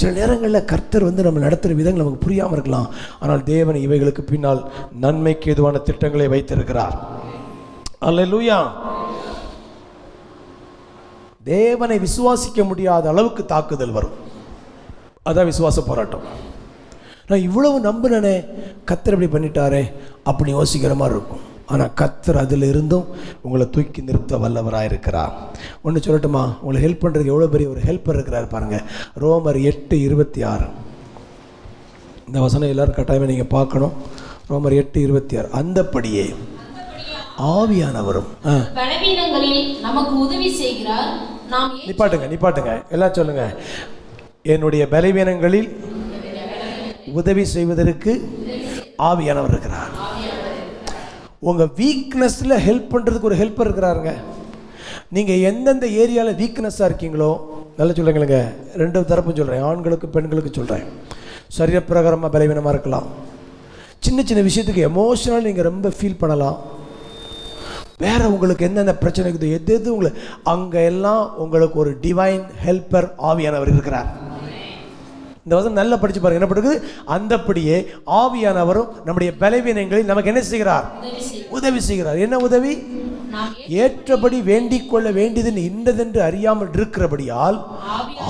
சில நேரங்களில் கர்த்தர் வந்து நம்ம நடத்துகிற விதங்கள் நமக்கு புரியாமல் இருக்கலாம். ஆனால் தேவன் இவைகளுக்கு பின்னால் நன்மைக்கு எதுவான திட்டங்களை வைத்திருக்கிறார். அல்லேலூயா. தேவனை விசுவாசிக்க முடியாத அளவுக்கு தாக்குதல் வரும். அதான் விசுவாச போராட்டம். நான் இவ்வளவு நம்பினே, கர்த்தர் இப்படி பண்ணிட்டாரே அப்படி யோசிக்கிற மாதிரி இருக்கும். ஆனால் கர்த்தர் அதில் இருந்தும் உங்களை தூக்கி நிறுத்த வல்லவராக இருக்கிறார். ஒன்று சொல்லட்டுமா? உங்களை ஹெல்ப் பண்ணுறதுக்கு எவ்வளோ பெரிய ஒரு ஹெல்ப்பர் இருக்கிறார் பாருங்கள். ரோமர் 8:26 இந்த வசனம் எல்லோரும் கட்டாயமாக நீங்கள் பார்க்கணும். ரோமர் 8:26 அந்தப்படியே ஆவியானவரும் நமக்கு உதவி செய்கிறார். நிப்பாட்டுங்க எல்லாம் சொல்லுங்க. என்னுடைய பலவீனங்களில் உதவி செய்வதற்கு ஆவியானவர் இருக்கிறார். உங்கள் வீக்னஸில் ஹெல்ப் பண்ணுறதுக்கு ஒரு ஹெல்ப்பர் இருக்கிறாருங்க. நீங்கள் எந்தெந்த ஏரியாவில் வீக்னஸாக இருக்கீங்களோ, நல்லா சொல்லுங்களேங்க, ரெண்டு தரப்பும் சொல்கிறேன், ஆண்களுக்கு பெண்களுக்கு சொல்கிறேன். சரீரப்பிரகாரமாக பலவீனமாக இருக்கலாம், சின்ன சின்ன விஷயத்துக்கு எமோஷனல் நீங்கள் ரொம்ப ஃபீல் பண்ணலாம், வேறு உங்களுக்கு என்னென்ன பிரச்சனை இருக்குது எது உங்களுக்கு, அங்கே எல்லாம் உங்களுக்கு ஒரு டிவைன் ஹெல்ப்பர் ஆவியானவர் இருக்கிறார். இந்த வசனம் நல்லா படிச்சு பாருங்க. என்ன பண்ணுறது? அந்தப்படியே ஆவியானவரும் நம்முடைய பலவீனங்களில் நமக்கு என்ன செய்கிறார்? உதவி செய்கிறார். என்ன உதவி? ஏற்றபடி வேண்டிக் கொள்ள வேண்டியது இன்னதென்று அறியாமல் இருக்கிறபடியால்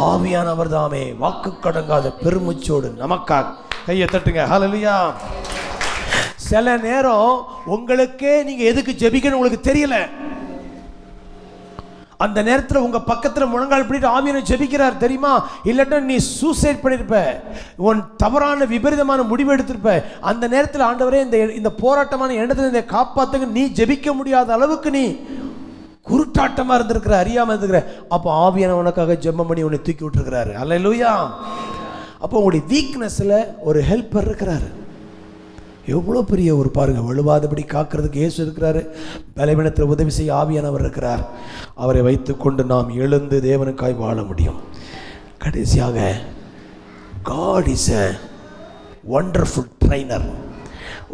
ஆவியானவர் தாமே வாக்கு கடங்காத பெருமுச்சோடு நமக்காக. கையை தட்டுங்க. ஹல்லேலூயா. சில நேரம் உங்களுக்கே நீங்க எதுக்கு ஜெபிக்கணும் உங்களுக்கு தெரியல. அந்த நேரத்தில் உங்க பக்கத்தில் முழங்கால் பிடிட்டு ஆவியானவர் ஜெபிக்கிறார் தெரியுமா? இல்லாட்டா நீ சூசைட் பண்ணிருப்ப, உன் தவறான விபரீதமான முடிவு எடுத்திருப்ப. அந்த நேரத்தில் ஆண்டவரே இந்த போராட்டமான எண்ணத்தை காப்பாத்துங்க, நீ ஜெபிக்க முடியாத அளவுக்கு நீ குருட்டாட்டமா இருந்திருக்கிற, அறியாம இருந்திருக்கிற. அப்போ ஆவியானவர் உனக்காக ஜெபம் பண்ணி உன்னை தூக்கி விட்டுருக்கிறாரு. அல்லேலூயா. அப்போ உங்களுடைய வீக்னஸ்ல ஒரு ஹெல்ப்பர் இருக்கிறாரு. எவ்வளோ பெரிய ஒரு பாருங்கள், வலுவாதபடி காக்கிறதுக்கு இயேசு இருக்கிறாரு, பலவீனத்தில் உதவி செய்ய ஆவியானவர் இருக்கிறார். அவரை வைத்து கொண்டு நாம் எழுந்து தேவனுக்காய் வாழ முடியும். கடைசியாக God is a wonderful trainer.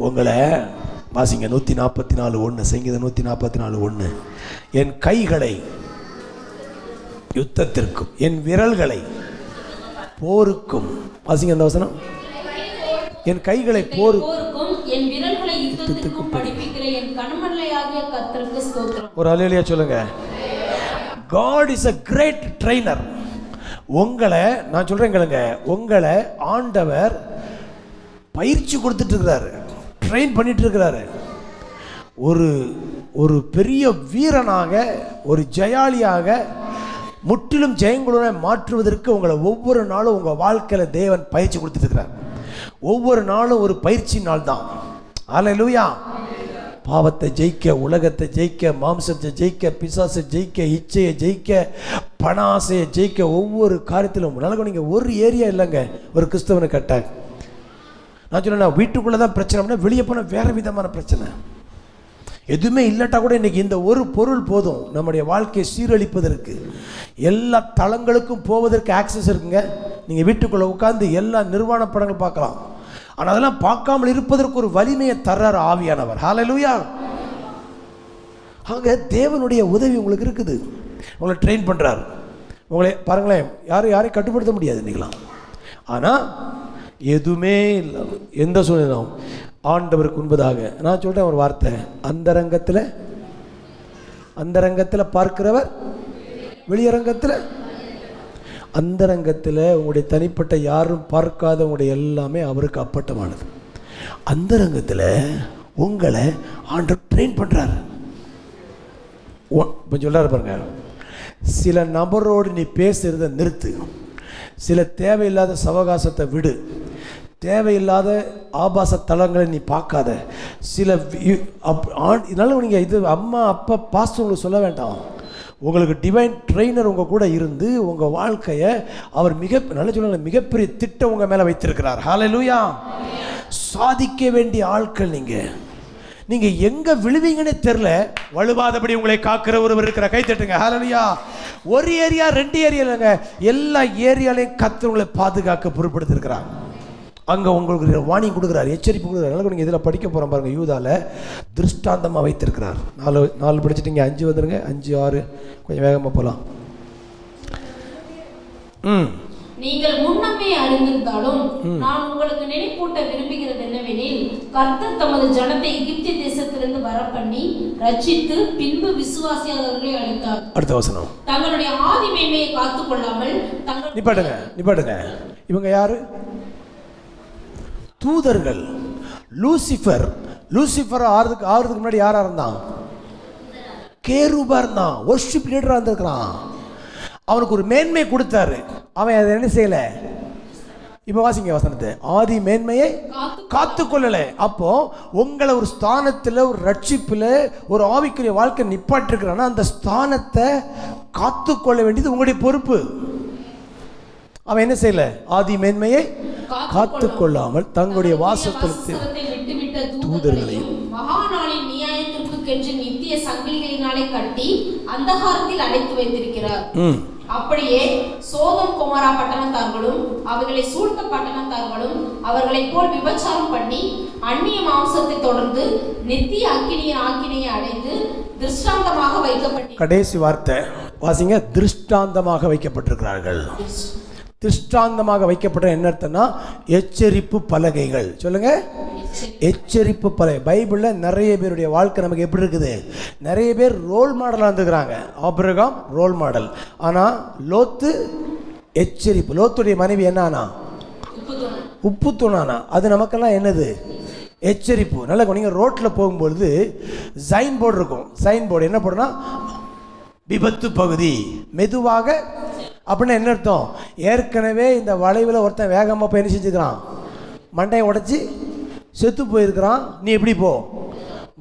உங்களை வாசிங்க 144:1, சங்கீதம் 144:1. என் கைகளை யுத்தத்திற்கும் என் விரல்களை போருக்கும், வாசிங்க அந்த வசனம். என் கைகளை போருக்கும் என் விரல்களை யுத்தத்திற்கும் படிப்பிக்கிற என் கண்மலையாகிய கர்த்தருக்கு ஸ்தோத்திரம். ஒரு அல்லேலூயா சொல்லுங்க. God is a great trainer. உங்களை நான் சொல்றேன் கேளுங்க, உங்களை ஆண்டவர் பயிற்சி கொடுத்துட்டு இருக்கிறாரு. ட்ரெயின் பண்ணிட்டு இருக்கிறாரு. ஒரு ஒரு பெரிய வீரனாக, ஒரு ஜெயாளியாக, முற்றிலும் ஜெயங்குழுவை மாற்றுவதற்கு உங்களை ஒவ்வொரு நாளும் உங்கள் வாழ்க்கையில் தேவன் பயிற்சி கொடுத்துருக்கிறார். ஒவ்வொரு நாளும் ஒரு பயிற்சி நாள் தான். அல்லேலூயா. பாவத்தை ஜெயிக்க, உலகத்தை ஜெயிக்க, மாம்சத்தை ஜெயிக்க, பிசாசை ஜெயிக்க, இச்சையை ஜெயிக்க, பண ஆசையை ஜெயிக்க, ஒவ்வொரு காரியத்திலும் நல்ல நீங்கள் ஒரு ஏரியா இல்லைங்க ஒரு கிறிஸ்தவனை கட்ட. நான் சொன்னேன் வீட்டுக்குள்ளே தான் பிரச்சனை, வெளியே போனால் வேறு விதமான பிரச்சனை. எதுவுமே இல்லாட்டா கூட இன்றைக்கி இந்த ஒரு பொருள் போதும் நம்முடைய வாழ்க்கையை சீரழிப்பதற்கு. எல்லா தளங்களுக்கும் போவதற்கு ஆக்சஸ் இருக்குங்க. நீங்கள் வீட்டுக்குள்ளே உட்காந்து எல்லா நிர்வாண படங்கள் பார்க்கலாம். ஆனால் அதெல்லாம் பார்க்காமல் இருப்பதற்கு ஒரு வலிமையை தர்றார் ஆவியானவர். ஹல்லேலூயா. ஆக தேவனுடைய உதவி உங்களுக்கு இருக்குது. உங்களை ட்ரெயின் பண்ணுறாரு. உங்களை பாருங்களேன், யாரையும் கட்டுப்படுத்த முடியாது இன்றைக்கெலாம். ஆனால் எதுவுமே இல்லை, எந்த சூழ்நிலும் ஆண்டவருக்கு உண்பதாக. நான் சொல்கிறேன் ஒரு வார்த்தை, அந்தரங்கத்தில் பார்க்கிறவர் வெளியரங்கத்தில். அந்தரங்கத்தில் உங்களுடைய தனிப்பட்ட யாரும் பார்க்காத உங்களுடைய எல்லாமே அவருக்கு அப்பட்டமானது. அந்தரங்கத்தில் உங்களை ஆண்டவர் ட்ரெயின் பண்ணுறாரு. இப்போ சொல்கிறாரு பாருங்க, சில நபரோடு நீ பேசுகிறத நிறுத்து, சில தேவையில்லாத சவகாசத்தை விடு, தேவையில்லாத ஆபாச தலங்களை நீ பார்க்காத. சில இதனால நீங்கள் இது அம்மா அப்பா பாஸ்டர் உங்களுக்கு சொல்ல வேண்டாம். உங்களுக்கு டிவைன் ட்ரெயினர் உங்கள் கூட இருந்து உங்கள் வாழ்க்கையை அவர் நல்ல சொல்லுங்க மிகப்பெரிய திட்டம் உங்கள் மேலே வைத்திருக்கிறார். ஹல்லேலூயா. சாதிக்க வேண்டிய ஆட்கள் நீங்கள் எங்கே விழுவீங்கன்னே தெரில, வலுவாதபடி உங்களை காக்கிற ஒருவர் இருக்கிற. கை தட்டுங்க. ஹல்லேலூயா. ஒரு ஏரியா 2 ஏரியா இல்லைங்க, எல்லா ஏரியாலையும் கர்த்தர் உங்களை பாதுகாக்க பொறுப்படுத்திருக்கிறார். அங்கே உங்களுக்கு வார்னிங் கொடுக்குறாரு, எச்சரிப்பு கொடுக்குறாரு. நல்லா நீங்கள் இதில் படிக்க போகிறோம் பாருங்கள். யூதாவில் திருஷ்டாந்தமாக வைத்திருக்கிறார். 4 படிச்சுட்டீங்க, 5 வந்துடுங்க. 5, 6 கொஞ்சம் வேகமாக போகலாம். நீங்கள் முன்னமே அறிந்திருந்தாலும் நான் உங்களுக்கு நினைப்பூட்ட விரும்புகிறது என்னவெனில், கர்த்தர் தமது ஜனத்தை எகிப்திய தேசத்திலிருந்து வரப்பண்ணி ரட்சித்து பின்பு விசுவாசியாதவர்களை அளித்தார். அடுத்த வசனம், தங்களுடைய ஆதி மேன்மையை காத்துக் கொள்ளாமல் நிப்பாட்டுங்க. இவங்க யாரு? தூதர்கள். லூசிஃபர் ஆறுறதுக்கு முன்னாடி யாரா இருந்தான்? கேருபா இருந்தான், வொர்ஷிப் லீடரா இருந்திருக்கிறான். அவனுக்கு ஒரு மேன்மை கொடுத்தாரு, அவன் அதை என்ன செய்யல? இப்போ வாசிங்க வசனத்தை. ஆதி மேன்மையை காத்துக்கொள்ளலை. அப்போ உங்களை ஒரு ஸ்தானத்தில், ஒரு ரட்சிப்பில், ஒரு ஆவிக்குரிய வாழ்க்கை நிப்பாட்டிருக்கிறான்னா அந்த ஸ்தானத்தை காத்துக்கொள்ள வேண்டியது உங்களுடைய பொறுப்பு. அவன் என்ன செய்யல? ஆதி மேன்மையை காத்துக்கொள்ளாமல் தங்களுடைய வாசஸ்தலத்தில் தூதர்களையும் மகாநாளின் நியாயத்திற்கென்று நித்திய சங்கிலிகளினாலே கட்டி அந்தகாரத்தில் அடைத்து வைத்திருக்கிறார். அப்படியே சோதம் கொமோரா பட்டணத்தார்களும் அவைகளை சூழ்ந்த பட்டணத்தார்களும் அவர்களை போல் விபச்சாரம் பண்ணி அந்நிய மாம்சத்தை தொடர்ந்து நித்திய ஆக்கினையை அடைந்து திருஷ்டாந்தமாக வைக்கப்பட்டு. கடைசி வார்த்தை வாசிங்க. திருஷ்டாந்தமாக வைக்கப்பட்டிருக்கிறார்கள். திருஷ்டாந்தமாக வைக்கப்பட்ட என்ன அர்த்தம்னா எச்சரிப்பு பலகைகள். சொல்லுங்க, எச்சரிப்பு பலகை. பைபிளில் நிறைய பேருடைய வாழ்க்கை நமக்கு எப்படி இருக்குது? நிறைய பேர் ரோல் மாடலாக இருந்துக்கிறாங்க. Abraham role model. ஆனால் லோத்து எச்சரிப்பு. லோத்துடைய மனைவி என்னானா? உப்பு தூணானா. அது நமக்கெல்லாம் என்னது? எச்சரிப்பு. நல்லா நீங்கள் ரோட்டில் போகும்பொழுது சைன் போர்டு இருக்கும். சைன் போர்டு என்ன போடுனா விபத்து பகுதி, மெதுவாக. அப்படின்னா என்ன அர்த்தம்? ஏற்கனவே இந்த வளைவில் ஒருத்தன் வேகமாக போய் என்ன செஞ்சுக்கிறான்? மண்டையை உடைச்சி செத்து போயிருக்கிறான். நீ எப்படி போ?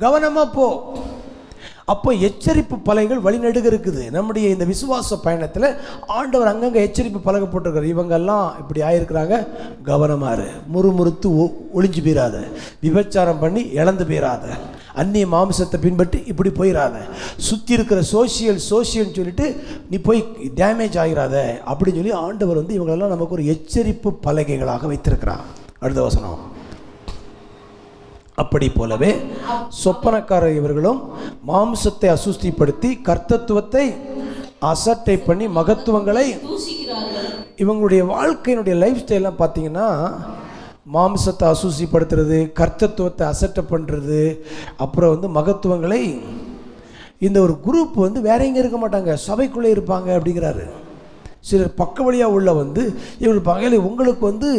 கவனமாக போ. அப்போ எச்சரிப்பு பலகைகள் வழிநடுக இருக்குது. நம்முடைய இந்த விசுவாச பயணத்தில் ஆண்டவர் அங்கங்கே எச்சரிப்பு பலகை போட்டிருக்காரு. இவங்கெல்லாம் இப்படி ஆயிருக்கிறாங்க, கவனமாறு, முறுமுறுத்து ஒளிஞ்சு போயிடாத, விபச்சாரம் பண்ணி இழந்து போயிடாத, அந்நிய மாம்சத்தை பின்பற்றி இப்படி போயிடாத, சுற்றி இருக்கிற சோசியல்னு சொல்லிட்டு நீ போய் டேமேஜ் ஆகிறாத அப்படின்னு சொல்லி ஆண்டவர் இவங்களெல்லாம் நமக்கு ஒரு எச்சரிப்பு பலகைகளாக வைத்திருக்கிறார். அடுத்த வசனம். அப்படி போலவே சொப்பனக்காரர் இவர்களும் மாம்சத்தை அசுஸ்திப்படுத்தி கர்த்தத்துவத்தை அசட்டை பண்ணி மகத்துவங்களை இவங்களுடைய வாழ்க்கையினுடைய லைஃப் ஸ்டைலாம் பார்த்தீங்கன்னா மாம்சத்தை அசூசிப்படுத்துறது, கர்த்தத்துவத்தை அசட்டை பண்ணுறது, அப்புறம் மகத்துவங்களை. இந்த ஒரு குரூப் வேற எங்கே இருக்க மாட்டாங்க, சபைக்குள்ளே இருப்பாங்க அப்படிங்கிறாரு. சிலர் பக்க வழியாக உள்ள வந்து இவர்கள் பகையில் உங்களுக்கு வந்து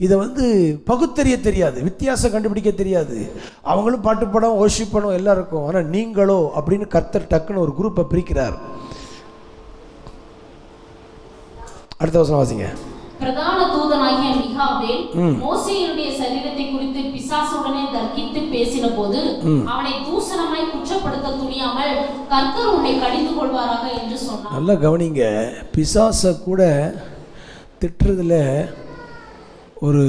இதை வந்து பகுத்தறிய தெரியாது, வித்தியாசம் கண்டுபிடிக்க தெரியாது. அவங்களும் பாட்டு படம் ஓஷிப் படம் எல்லாம் இருக்கும். ஆனால் நீங்களோ அப்படின்னு கர்த்தர் டக்குன்னு ஒரு குரூப்பை பிரிக்கிறார். அடுத்த வசனம் வாசிங்க. பிரதான தூதனாகிய மிகாவேல் மோசேயுடைய சரீரத்தை குறித்து பிசாசுடனே தர்க்கித்து பேசின போது அவனை தூசணமாய் குற்றப்படுத்த துணியாமல் கர்த்தர் உன்னை கடிந்து கொள்வாராக என்று சொன்னார். நல்லா கவனிங்க, பிசாச கூட திட்டுறதுல ஒரு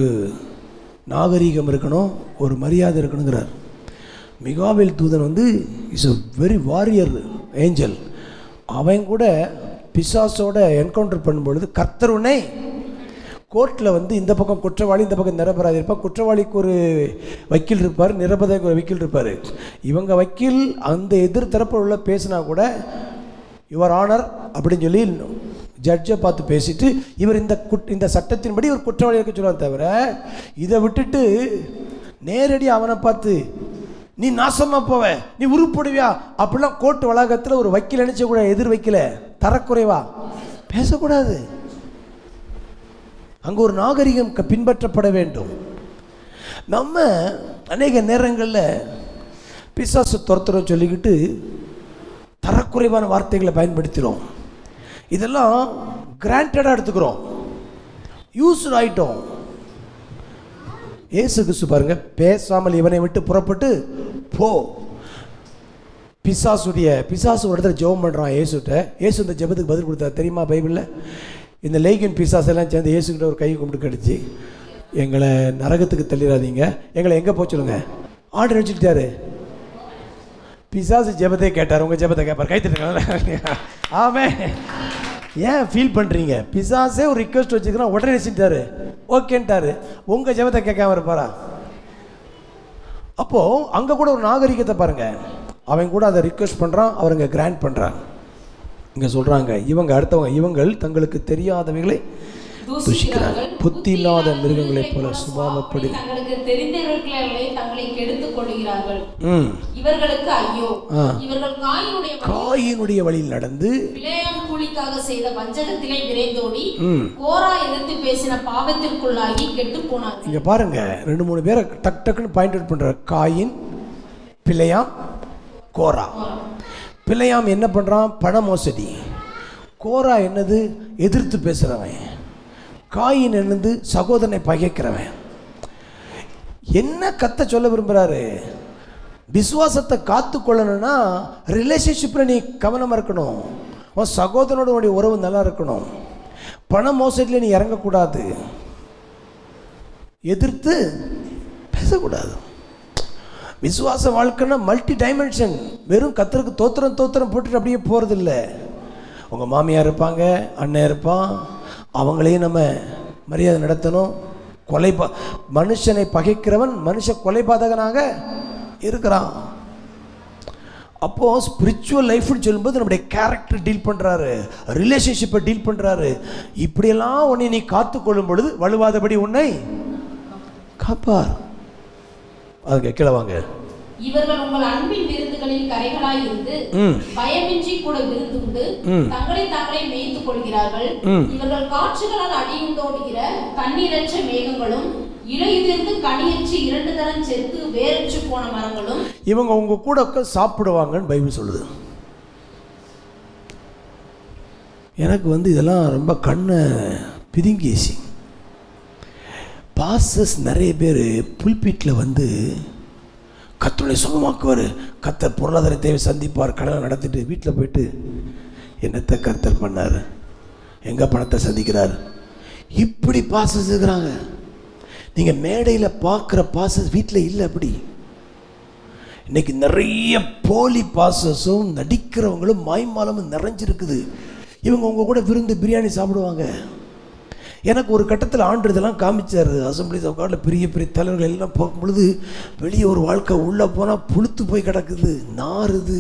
நாகரீகம் இருக்கணும், ஒரு மரியாதை இருக்கணுங்கிறார். மிகாவேல் தூதன் வந்து is a very warrior angel. அவன் கூட பிசாசோட என்கவுண்டர் பண்ணும்பொழுது கர்த்தர் உன்னை கோர்ட்டில் வந்து இந்த பக்கம் குற்றவாளி, இந்த பக்கம் நிரபராதி இருப்பார். குற்றவாளிக்கு ஒரு வக்கீல் இருப்பார், நிரபராதிக்கு ஒரு வக்கீல் இருப்பார். இவங்க வக்கீல் அந்த எதிர் தரப்பில் உள்ள பேசினா கூட யுவர் ஆனர் அப்படின்னு சொல்லி ஜட்ஜை பார்த்து பேசிட்டு இவர் இந்த சட்டத்தின்படி ஒரு குற்றவாளி இருக்க சொல்லுவார். தவிர இதை விட்டுட்டு நேரடி அவனை பார்த்து நீ நாசமாக போவ, நீ உருப்படுவியா அப்படிலாம் கோர்ட்டு வளாகத்தில் ஒரு வக்கீல் நினைச்ச கூட எதிர் வைக்கல தரக்குறைவா பேசக்கூடாது. அங்கே ஒரு நாகரிகம் பின்பற்றப்பட வேண்டும். நம்ம அநேக நேரங்களில் பிசாசு துரத்துறோம் சொல்லிக்கிட்டு தரக்குறைவான வார்த்தைகளை பயன்படுத்துகிறோம். இதெல்லாம் கிராண்டடாக எடுத்துக்கிறோம், யூஸ்டு ஆகிட்டோம். ஏசு கிறிஸ்து பாருங்க, பேசாமல் இவனை விட்டு புறப்பட்டு போ. பிசாசு ஒரு இடத்துல ஜெபம் பண்ணுறான் ஏசுகிட்ட. ஏசு இந்த ஜெபத்துக்கு பதில் கொடுத்தா தெரியுமா பைபிளில்? இந்த லேகின் பிசாசெல்லாம் சேர்ந்து ஏசுக்கிட்ட ஒரு கை கும்பிட்டு கடிச்சு, எங்களை நரகத்துக்கு தள்ளிடாதீங்க, எங்களை எங்கே போக சொல்லுங்க ஆர்டர் வச்சுக்கிட்டாரு. பிசாசு ஜெபத்தை கேட்டார், உங்கள் ஜெபத்தை கேட்பார். கை தட்டுங்க. ஆமே, ஏன் ஃபீல் பண்ணுறீங்க? பிசாசே ஒரு ரிக்வெஸ்ட் வச்சுக்கிறோம், உடனே வச்சுட்டாரு, ஓகேன்ட்டாரு. உங்கள் ஜெபத்தை கேட்காம இருப்பாரா? அப்போது அங்கே கூட ஒரு நாகரிகத்தை பாருங்கள். அவன் கூட அதை ரிக்வெஸ்ட் பண்ணுறான், அவருங்க கிராண்ட் பண்ணுறாங்க. இங்கே சொல்கிறாங்க, இவங்கள் தங்களுக்கு தெரியாதவைகளை துஷிக்கிறார்கள், புத்தி இல்லாத மிருகங்களைப் போல சுபாவப்படி தங்களுக்கு தெரிந்தவர்களை தங்களை கெடுத்துக் கொள்கிறார்கள். இவர்களுக்கு ஐயோ, இவர்கள் காயினுடைய வழியில் நடந்து பிலேயாம் கூலிக்காக செய்த வஞ்சகத்திலே விரைந்தோடி கோரா எதிர்த்து பேசின பாவத்திற்குள்ளாகி கெட்டு போனார்கள். இங்க பாருங்க, 2-3 பேரை டக்குன்னு பாயிண்ட் அவுட் பண்ற. காயின், பிலேயாம், கோரா. பிலேயாம் என்ன பண்ணுறான்? பண மோசடி. கோரா என்னது? எதிர்த்து பேசுகிறவன். காயின் என்னது? சகோதரனை பகைக்கிறவன். என்ன கத்த சொல்ல விரும்புகிறாரு? விசுவாசத்தை காத்து கொள்ளணும்னா ரிலேஷன்ஷிப்பில் நீ கவனமாக இருக்கணும். உன் சகோதரனோட உடைய உறவு நல்லா இருக்கணும். பண மோசடியில் நீ இறங்கக்கூடாது, எதிர்த்து பேசக்கூடாது. விசுவாச வாழ்க்கைன்னா மல்டி டைமென்ஷன். வெறும் கத்தருக்கு தோத்திரம் போட்டுட்டு அப்படியே போகிறதில்ல. உங்கள் மாமியார் இருப்பாங்க, அண்ணன் இருப்பான், அவங்களையும் நம்ம மரியாதை நடத்தணும். மனுஷனை பகைக்கிறவன் மனுஷ கொலைபாதகனாக இருக்கிறான். அப்போது ஸ்பிரிச்சுவல் லைஃப்னு சொல்லும்போது நம்முடைய கேரக்டர் டீல் பண்ணுறாரு, ரிலேஷன்ஷிப்பை டீல் பண்ணுறாரு. இப்படியெல்லாம் உன்னை நீ காத்து கொள்ளும் பொழுது வலுவாதபடி உன்னை காப்பார். அதுக்கு கீழே வாங்க. இவர்கள் உங்கள் அன்பின் விருந்துகளில் கரைகளாய் இருந்து பயமின்றி கூட விருந்துண்டு தங்களை மேய்த்துக் கொள்கிறார்கள். இவர்கள் காற்றுகளால் அடியுண்டோடுகிற தண்ணீரற்ற மேகங்களும் இலையுதிர்ந்து கனியற்று 2 தரம் செத்து வேரற்று போன மரங்களும். இவங்க உங்க கூட சாப்பிடுவாங்கன்னு பைபிள் சொல்லுது. எனக்கு இதெல்லாம் ரொம்ப கண்ணை பிதுங்கிச்சு. பாஸ்டர்ஸ் நிறைய பேர் புல்பீட்டில் கர்த்தரை சுகமாக்குவார், கர்த்தர் பொருளாதார தேவை சந்திப்பார், கடனை நடத்திட்டு வீட்டில் போயிட்டு என்னத்தை கர்த்தர் பண்ணார், எங்கே பணத்தை சந்திக்கிறார், இப்படி பாஸ்டர்ஸ் இருக்கிறாங்க. நீங்கள் மேடையில் பார்க்குற பாஸ்டர்ஸ் வீட்டில் இல்லை. அப்படி இன்னைக்கு நிறைய போலி பாஸ்டர்ஸும் நடிக்கிறவங்களும் மாய்மாலமும் நிறைஞ்சிருக்குது. இவங்க உங்கள் கூட விருந்து பிரியாணி சாப்பிடுவாங்க. எனக்கு ஒரு கட்டத்தில் ஆண்டு இதெல்லாம் காமிச்சார். அசம்பிளிஸ் ஆஃப் காடில் பெரிய பெரிய தலைவர்கள் எல்லாம் பார்க்கும் பொழுது வெளியே ஒரு வாழ்க்கை, உள்ளே போனால் புழுத்து போய் கிடக்குது, நாறுது.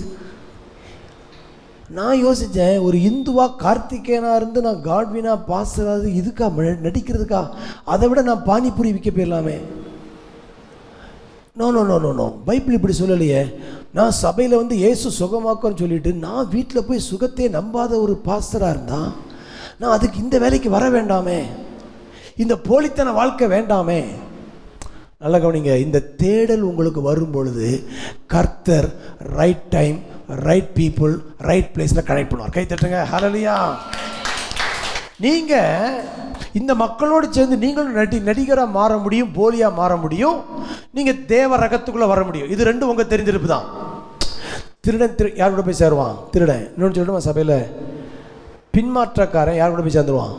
நான் யோசித்தேன், ஒரு இந்துவாக கார்த்திகேயனாக இருந்து நான் காட்வினா பாஸ்டராது இதுக்கா நடிக்கிறதுக்கா? அதை விட நான் பானிபூரி விற்க போயிடலாமே. No no no no no Bible இப்படி சொல்லலையே. நான் சபையில் இயேசு சுகமாக்குன்னு சொல்லிட்டு நான் வீட்டில் போய் சுகத்தையே நம்பாத ஒரு பாஸ்டராக இருந்தால் நான் அதுக்கு இந்த வேலைக்கு வர வேண்டாமே, இந்த போலித்தன வாழ்க்கை வேண்டாமே. நல்ல கவனிங்க, இந்த தேடல் உங்களுக்கு வரும் பொழுது கர்த்தர் right time, right people, right பிளேஸில் கனெக்ட் பண்ணுவார். கை தட்டுங்க, ஹல்லேலூயா. நீங்கள் இந்த மக்களோடு சேர்ந்து நீங்களும் நடிகராக மாற முடியும், போலியாக மாற முடியும், நீங்கள் தேவ ரகத்துக்குள்ளே வர முடியும். இது ரெண்டும் உங்கள் தெரிஞ்சிருப்பு தான். திருடன் யார் கூட போய் சேருவான்? திருடன். இன்னொன்று சொல்லிடுவான், சபையில் பின்மாற்றக்காரன் யார் கூட போய் சேர்ந்துருவான்?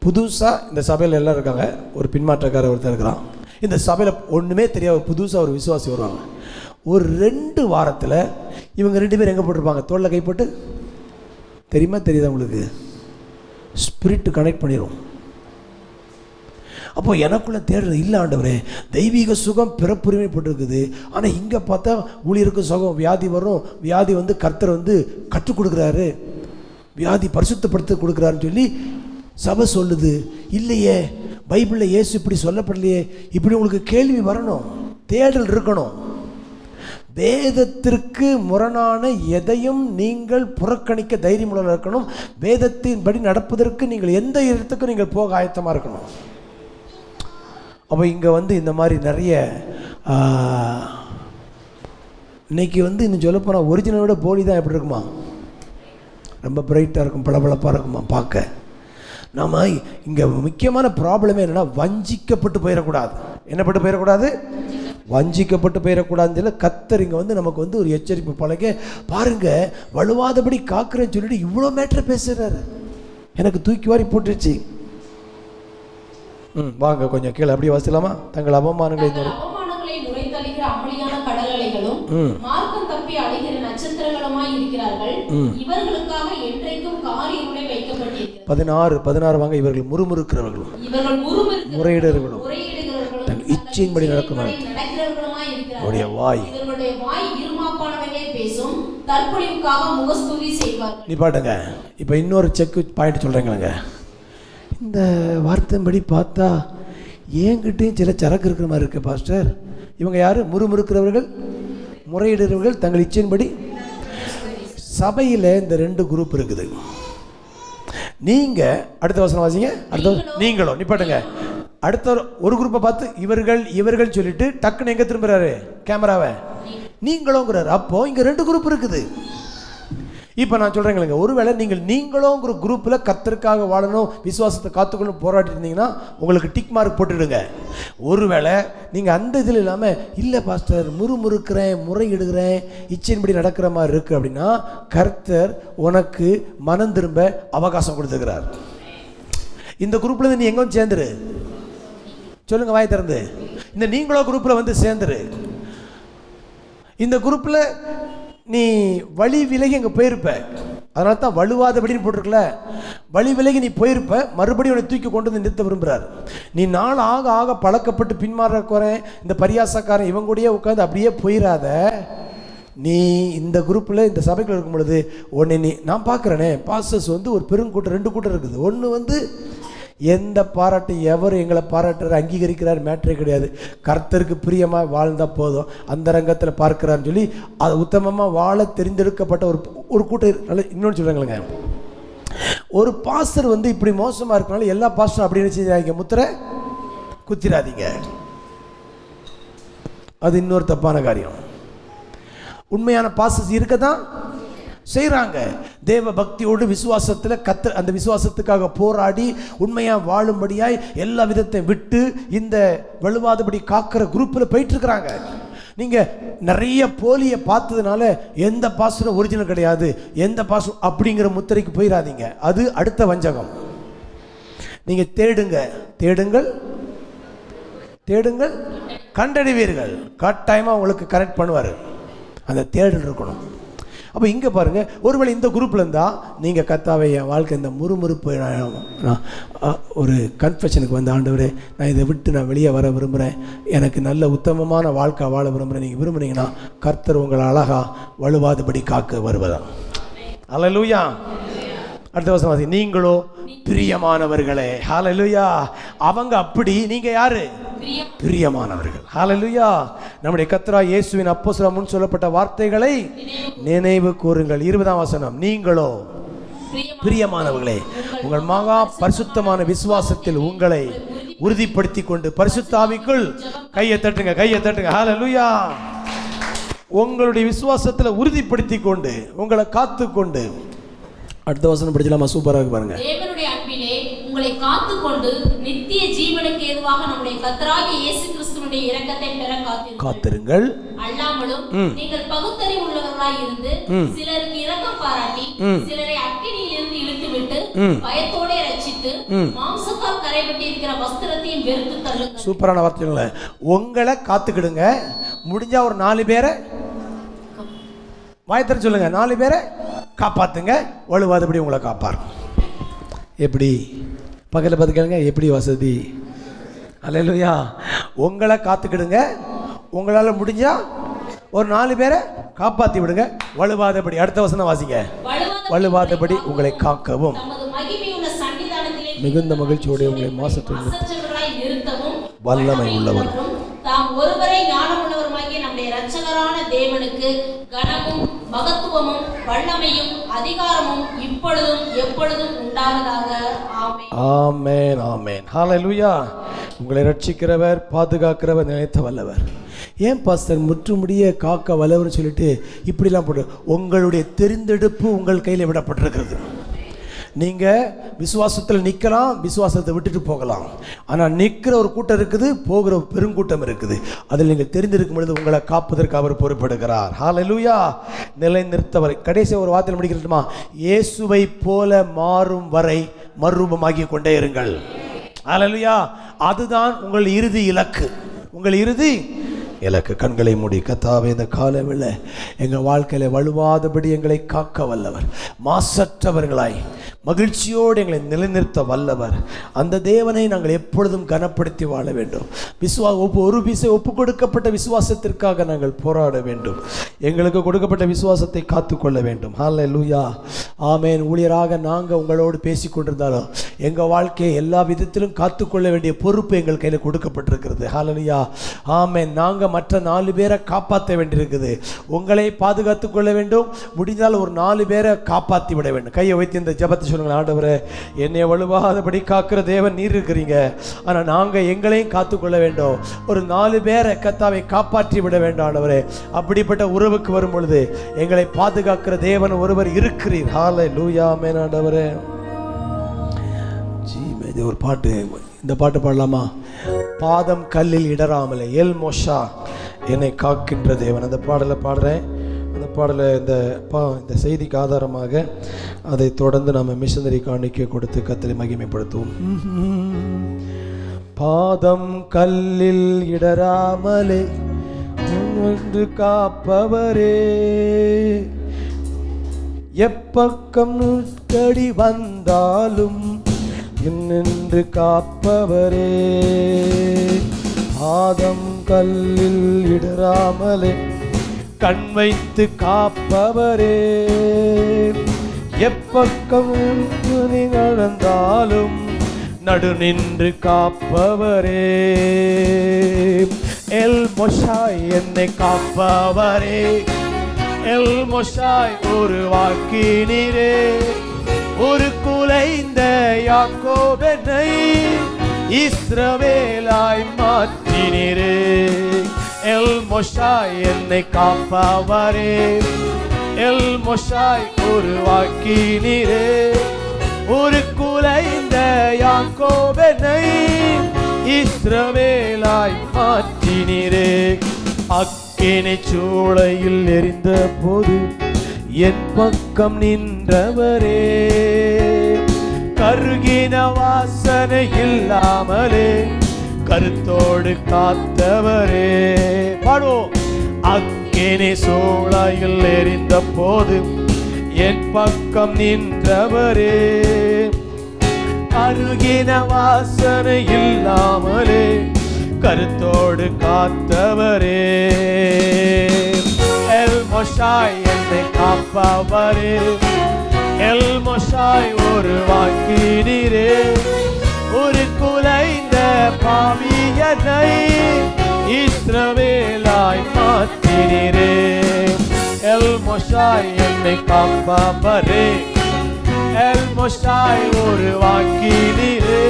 புதுசாக இந்த சபையில் எல்லாம் இருக்காங்க, ஒரு பின்மாற்றக்காரர் ஒருத்தர் இருக்கிறான். இந்த சபையில் ஒன்றுமே தெரியாது, புதுசாக ஒரு விசுவாசி வருவாங்க. ஒரு 2 வாரத்தில் இவங்க 2 பேர் எங்கே போட்டிருப்பாங்க? தோளில் கை போட்டு. தெரியுமா தெரியுதா உங்களுக்கு? ஸ்பிரிட் கனெக்ட் பண்ணிடும். அப்போ எனக்குள்ளே தேடுறது இல்லை ஆண்டவரே, தெய்வீக சுகம் பிறப்புரிமை போட்டிருக்குது, ஆனால் இங்கே பார்த்தா ஊழியருக்கு சுகம், வியாதி வரும், வியாதி கர்த்தர் கற்றுக் கொடுக்குறாரு, வியாதி பரிசுத்தப்படுத்த கொடுக்குறாருன்னு சொல்லி சபை சொல்லுது. இல்லையே, பைபிளில் இயேசு இப்படி சொல்லப்படலையே. இப்படி உங்களுக்கு கேள்வி வரணும், தேடல் இருக்கணும். வேதத்திற்கு முரணான எதையும் நீங்கள் புறக்கணிக்க தைரியமுள்ள இருக்கணும். வேதத்தின்படி நடப்பதற்கு நீங்கள் எந்த இடத்துக்கும் நீங்கள் போக ஆயத்தமாக இருக்கணும். அப்போ இங்கே இந்த மாதிரி நிறைய இன்னைக்கு இன்னும் சொல்லப்போனால் ஒரிஜினலை விட போலி தான் எப்படி இருக்குமா? ரொம்ப பிரைட்டாக இருக்கும், பளபளப்பாக இருக்குமா பார்க்க. நாம் இங்கே முக்கியமான ப்ராப்ளமே என்னென்னா, வஞ்சிக்கப்பட்டு போயிடக்கூடாது. என்னப்பட்டு போயிடக்கூடாது? வஞ்சிக்கப்பட்டு போயிடக்கூடாதுன்னு கர்த்தர் இங்கே நமக்கு ஒரு எச்சரிப்பு பழக பாருங்கள். வலுவாதபடி காக்கிறேன்னு சொல்லிட்டு இவ்வளோ மேட்ரு பேசுகிறாரு, எனக்கு தூக்கி வாரி போட்டுருச்சு. வாங்க கொஞ்சம் கீழே அப்படியே வாசிக்கலாமா? தங்கள் அவமானங்களை முறைத்தளிக்கிற அமளியான கடல் அலைகளும் மார்க்கம் தப்பி அலைகிற நட்சத்திரங்களுமாய் இருக்கிறார்கள். இவர்களுக்காக என்றைக்கும் காரியங்களை வைக்கப்பட்டிருக்கிறது. 16 வாங்க. இவர்கள் முறுமுறுக்கிறவர்களும் முறையிடர்களும் தங்கள் இச்சையின்படி நடக்கிறவர்களுமாய் இருக்கிறார்கள். வாய் இவர்களுடைய வாய் இருமாப்பானவைகளை பேசும், தற்பொழிவுக்காக முகஸ்துதி செய்வார்கள். நீ பாட்டுங்க. இப்போ இன்னொரு செக் பாயிண்ட் சொல்கிறேங்களேங்க. இந்த வார்த்தைப்படி பார்த்தா ஏங்கிட்டையும் சில சரக்கு இருக்கிற மாதிரி இருக்கு பாஸ்டர். இவங்க யார்? முறுமுறுக்கிறவர்கள், முறையிடுறவர்கள், தங்கள் இச்சையின்படி. சபையில் இந்த 2 குரூப் இருக்குது. நீங்கள் அடுத்த வசனம் வாசிங்க. அடுத்த நீங்களும் நிப்பாட்டுங்க. அடுத்த ஒரு குரூப்பை பார்த்து இவர்கள் சொல்லிட்டு டக்குன்னு எங்கே திரும்புறாரு கேமராவை? நீங்களுங்கிறாரு. அப்போ இங்கே 2 குரூப் இருக்குது. இப்போ நான் சொல்கிறேங்களேங்க, ஒருவேளை நீங்களோங்கிற குரூப்பில் கர்த்தருக்காக வாழணும், விசுவாசத்தை காத்துக்கணும் போராடிட்டு இருந்தீங்கன்னா உங்களுக்கு டிக் மார்க் போட்டுடுங்க. ஒருவேளை நீங்கள் அந்த இதில் இல்லாமல் இல்லை பாஸ்டர் முறுமுறுக்கிறேன், முறையிடுகிறேன், இச்சையின்படி நடக்கிற மாதிரி இருக்குது அப்படின்னா கர்த்தர் உனக்கு மனம் திரும்ப அவகாசம் கொடுத்துக்கிறார். இந்த குரூப்பில் நீ எங்கே சேர்ந்துரு சொல்லுங்க, வாய் திறந்து. இந்த நீங்களோ குரூப்பில் சேர்ந்துரு. இந்த குரூப்பில் நீ வழி விலகி அங்கே போயிருப்ப, அதனால தான் வலுவாதபடின்னு போட்டிருக்கல. வழி விலகி நீ போயிருப்ப, மறுபடியும் உன்னை தூக்கி கொண்டு நிறுத்த விரும்புகிறார். நீ நாள் ஆக ஆக பழக்கப்பட்டு பின்மாறக்குறேன், இந்த பரியாசக்காரன் இவங்க கூடயே உட்காந்து அப்படியே போயிடாத. நீ இந்த குரூப்பில் இந்த சபைக்குள்ள இருக்கும் பொழுது உன்னை நான் பார்க்குறேனே பாஸ்டர்ஸ் ஒரு பெருங்கூட்டம் 2 கூட்டம் இருக்குது. ஒன்று எந்த பாராட்டு எவர் எங்களை பாராட்டுறாரு அங்கீகரிக்கிறார் மேட்ரே கிடையாது. கர்த்தருக்கு பிரியமாக வாழ்ந்தால் போதும், அந்த ரங்கத்தில் பார்க்கிறான்னு சொல்லி அதை உத்தமமாக வாழ தெரிந்தெடுக்கப்பட்ட ஒரு கூட்டம். நல்ல இன்னொன்று சொல்கிறாங்களேங்க, ஒரு பாஸ்டர் இப்படி மோசமாக இருக்கனால எல்லா பாஸ்டரும் அப்படின்னு செஞ்சாங்க, முத்திரை குத்திராதீங்க. அது இன்னொரு தப்பான காரியம். உண்மையான பாஸ்டர்ஸ் இருக்க தான் செய்கிறாங்க. தேவ பக்தியோடு விசுவாசத்தில் அந்த விசுவாசத்துக்காக போராடி உண்மையாக வாழும்படியாய் எல்லா விதத்தையும் விட்டு இந்த வலுவாதபடி காக்கிற குரூப்பில் போயிட்டுருக்குறாங்க. நீங்கள் நிறைய போலியை பார்த்ததுனால எந்த பாஸ்டரும் ஒரிஜினல் கிடையாது, எந்த பாஸ்டரும் அப்படிங்கிற முத்திரைக்கு போயிடாதீங்க. அது அடுத்த வஞ்சகம். நீங்கள் தேடுங்கள் கண்டறிவீர்கள். கட்டாயமாக உங்களுக்கு கனெக்ட் பண்ணுவார். அந்த தேடல் இருக்கணும். அப்போ இங்கே பாருங்கள், ஒருவேளை இந்த குரூப்பில் இருந்தால் நீங்கள் கர்த்தாவே என் வாழ்க்கை இந்த முறுமுறுப்பு ஒரு கன்ஃபெஷனுக்கு ஆண்டவரே நான் இதை விட்டு நான் வெளியே வர விரும்புகிறேன், எனக்கு நல்ல உத்தமமான வாழ்க்கை வாழ விரும்புகிறேன், நீங்கள் விரும்புனீங்கன்னா கர்த்தர் உங்களை அழகாக வலுவாதபடி காக்க வருவதான். அல்லேலூயா. அடுத்த வருஷம் வாசி. நீங்களோ பிரியமானவர்களே. ஹல்லேலூயா. அவங்க அப்படி, நீங்க யாரு? பிரியமானவர்கள். ஹல்லேலூயா. நம்முடைய கர்த்தராகிய இயேசுவின் அப்போஸ்தலர் முன் சொல்லப்பட்ட வார்த்தைகளை நினைவு கூறுங்கள். 20ஆம் வசனம். நீங்களோ பிரியமானவர்களே, உங்கள் மகா பரிசுத்தமான விசுவாசத்தில் உங்களை உறுதிப்படுத்தி கொண்டு பரிசுத்த ஆவிக்குள் கையை தட்டுங்க, கையை தட்டுங்க. ஹல்லேலூயா. உங்களுடைய விசுவாசத்தில் உறுதிப்படுத்தி கொண்டு உங்களை காத்து கொண்டு, அடுத்த வசனம் படிச்சலாமா? சூப்பராக இருக்கு பாருங்க. தேவனுடைய அன்பிலே உங்களை காத்துக்கொண்டு நித்திய ஜீவனுக்கு ஏதுவாக நம்முடைய கர்த்தராகிய இயேசு கிறிஸ்துவினுடைய இரக்கத்தை பெற காத்திருங்கள். அல்லாமலும் நீங்கள் பகுத்தறிவு உள்ளவர்களாய் இருந்து சிலருக்கு இரக்கம் பாராட்டி சிலரை அக்கினியிலிருந்து இழுத்துவிட்டு பயத்தோட ரட்சித்து மாம்சத்தால் கரைபட்டி இருக்கிற வஸ்திரத்தையும் வெறுத்து தள்ளுங்கள். சூப்பரான வார்த்தைகளை. உங்களை காத்துக்கிடுங்க. முடிஞ்சா ஒரு 4 பேரை வாயத்தர சொல்லுங்க, 4 பேரை காப்பாத்துங்க. வலுவாதபடி உங்களை காப்பார். எப்படி? பக்கத்தில் பார்த்து கேளுங்க, எப்படி வசதி? அல்லேலூயா. உங்களை காத்துக்கிடுங்க. உங்களால் முடிஞ்சா ஒரு 4 பேரை காப்பாற்றி விடுங்க. வலுவாதபடி. அடுத்த வசனம் வாசிங்க. வலுவாதபடி உங்களை காக்கவும் மிகுந்த மகிழ்ச்சியோடு உங்களை மாசற்ற வல்லமை உள்ளவர் தாம் ஒருவரே ஞானமுள்ளவருமாகிய நம்முடைய இரட்சகரான தேவனுக்கு கனமும் மகத்துவமும் வல்லமையும் அதிகாரமும் இப்பொழுதும் எப்பொழுதும் உண்டாவதாக. ஆமென், ஆமென், ஆமென். ஹல்லேலூயா. உங்களை ரட்சிக்கிறவர், பாதுகாக்கிறவர், நினைத்த வல்லவர். ஏன் பாஸ்டர் முற்றுமுடிய காக்க வல்லவர்னு சொல்லிட்டு இப்படிலாம் போட்டு? உங்களுடைய தெரிந்தெடுப்பு உங்கள் கையில் விடப்பட்டிருக்கிறது. நீங்கள் விசுவாசத்தில் நிற்கலாம், விசுவாசத்தை விட்டுட்டு போகலாம். ஆனால் நிற்கிற ஒரு கூட்டம் இருக்குது, போகிற பெருங்கூட்டம் இருக்குது. அதில் நீங்கள் தெரிந்திருக்கும் பொழுது உங்களை காப்பதற்கு அவர் பொறுப்படுகிறார். ஹல்லேலூயா. நிலைநிறுத்தவர். கடைசி ஒரு வார்த்தையில் முடிக்கிறதுமா? இயேசுவை போல மாறும் வரை மறுரூபமாகி கொண்டே இருங்கள். ஹல்லேலூயா. அதுதான் உங்கள் இறுதி இலக்கு. உங்கள் இறுதி இலக்கு. கண்களை மூடி, கர்த்தாவே, இந்த காலவேளை எங்கள் வாழ்க்கையில் வலுவாதபடி எங்களை காக்க வல்லவர், மாசற்றவர்களாய் மகிழ்ச்சியோடு எங்களை நிலைநிறுத்த வல்லவர். அந்த தேவனை நாங்கள் எப்பொழுதும் கனப்படுத்தி வாழ வேண்டும். ஒரு ஒப்பு கொடுக்கப்பட்ட விசுவாசத்திற்காக நாங்கள் போராட வேண்டும். எங்களுக்கு கொடுக்கப்பட்ட விசுவாசத்தை காத்துக்கொள்ள வேண்டும். ஹல்லேலூயா. ஆமென். ஊழியராக நாங்கள் உங்களோடு பேசி கொண்டிருந்தாலும் எங்கள் வாழ்க்கையை எல்லா விதத்திலும் காத்துக்கொள்ள வேண்டிய பொறுப்பு எங்கள் கையில் கொடுக்கப்பட்டிருக்கிறது. ஹல்லேலூயா. ஆமென். நாங்கள் மற்ற 4 பேரை காப்பாற்ற வேண்டியிருக்குது. உங்களை பாதுகாத்து கொள்ள வேண்டும். முடிந்தால் ஒரு 4 பேரை காப்பாற்றி விட வேண்டும். கையை வைத்து இந்த ஜெபத்தை சொல்லுங்கள். ஆண்டவரே, என்னை வலுவாதபடி காக்கிற தேவன் நீர் இருக்கிறீங்க. ஆனால் நாங்கள் எங்களையும் காத்துக்கொள்ள வேண்டும். ஒரு 4 பேரை கர்த்தாவை காப்பாற்றி விட வேண்டும். ஆண்டவரே, அப்படிப்பட்ட உறவுக்கு வரும் பொழுது எங்களை பாதுகாக்கிற தேவன் ஒருவர் இருக்கிறீர். ஹல்லேலூயா. ஆமென். ஆண்டவரே, ஒரு பாட்டு, இந்த பாட்டு பாடலாமா? பாதம் கல்லில் இடராமலே எல் மோஷா என்னை காக்கின்ற தேவன். அந்த பாடலை பாடுறேன். அந்த பாடலை இந்த செய்திக்கு ஆதாரமாக அதை தொடர்ந்து நாம் மிஷனரி காணிக்கை கொடுத்து கர்த்தரை மகிமைப்படுத்துவோம். பாதம் கல்லில் இடராமலே ஒன்று காப்பவரே, எப்பக்கம் நுட்கடி வந்தாலும் நின்று காப்பவரே, பாதம் கல்லில் இடராமலே கண் வைத்து காப்பவரே, எப்பக்கம் நடந்தாலும் நடு நின்று காப்பவரே, எல் மொஷாய் என்னை காப்பவரே, எல் மொஷாய் ஒரு வாக்கினீரே, ஒரு குலைந்த யாக்கோபனை இஸ்ரவேலாய் மாற்றினீரே, எல் மொஷாய் என்னை காப்பவரே, எல் மொஷாய் ஒரு வாக்கினீரே, ஒரு குலைந்த யாக்கோபனை இஸ்ரவேலாய் மாற்றினீரே, அக்கினி சூளையில் எரிந்த போது என் பக்கம் நின்றவரே, கருகின வாசனை இல்லாமலே கருத்தோடு காத்தவரே. பாடுவோம். அக்கினி சூளையில் எரிந்த போது என் பக்கம் நின்றவரே, கருகின வாசனை இல்லாமலே கருத்தோடு காத்தவரே, எல் மொஷாய் என்னை காப்பவரே, எல் மொஷாய் ஒரு வாக்கினீரே, ஒரு குலைந்த பாவியனை இஸ்ரவேலாய் மாற்றினீரே, எல் மொஷாய் என்னை காப்பவரே, மோசாய் உருவாக்கினீரே,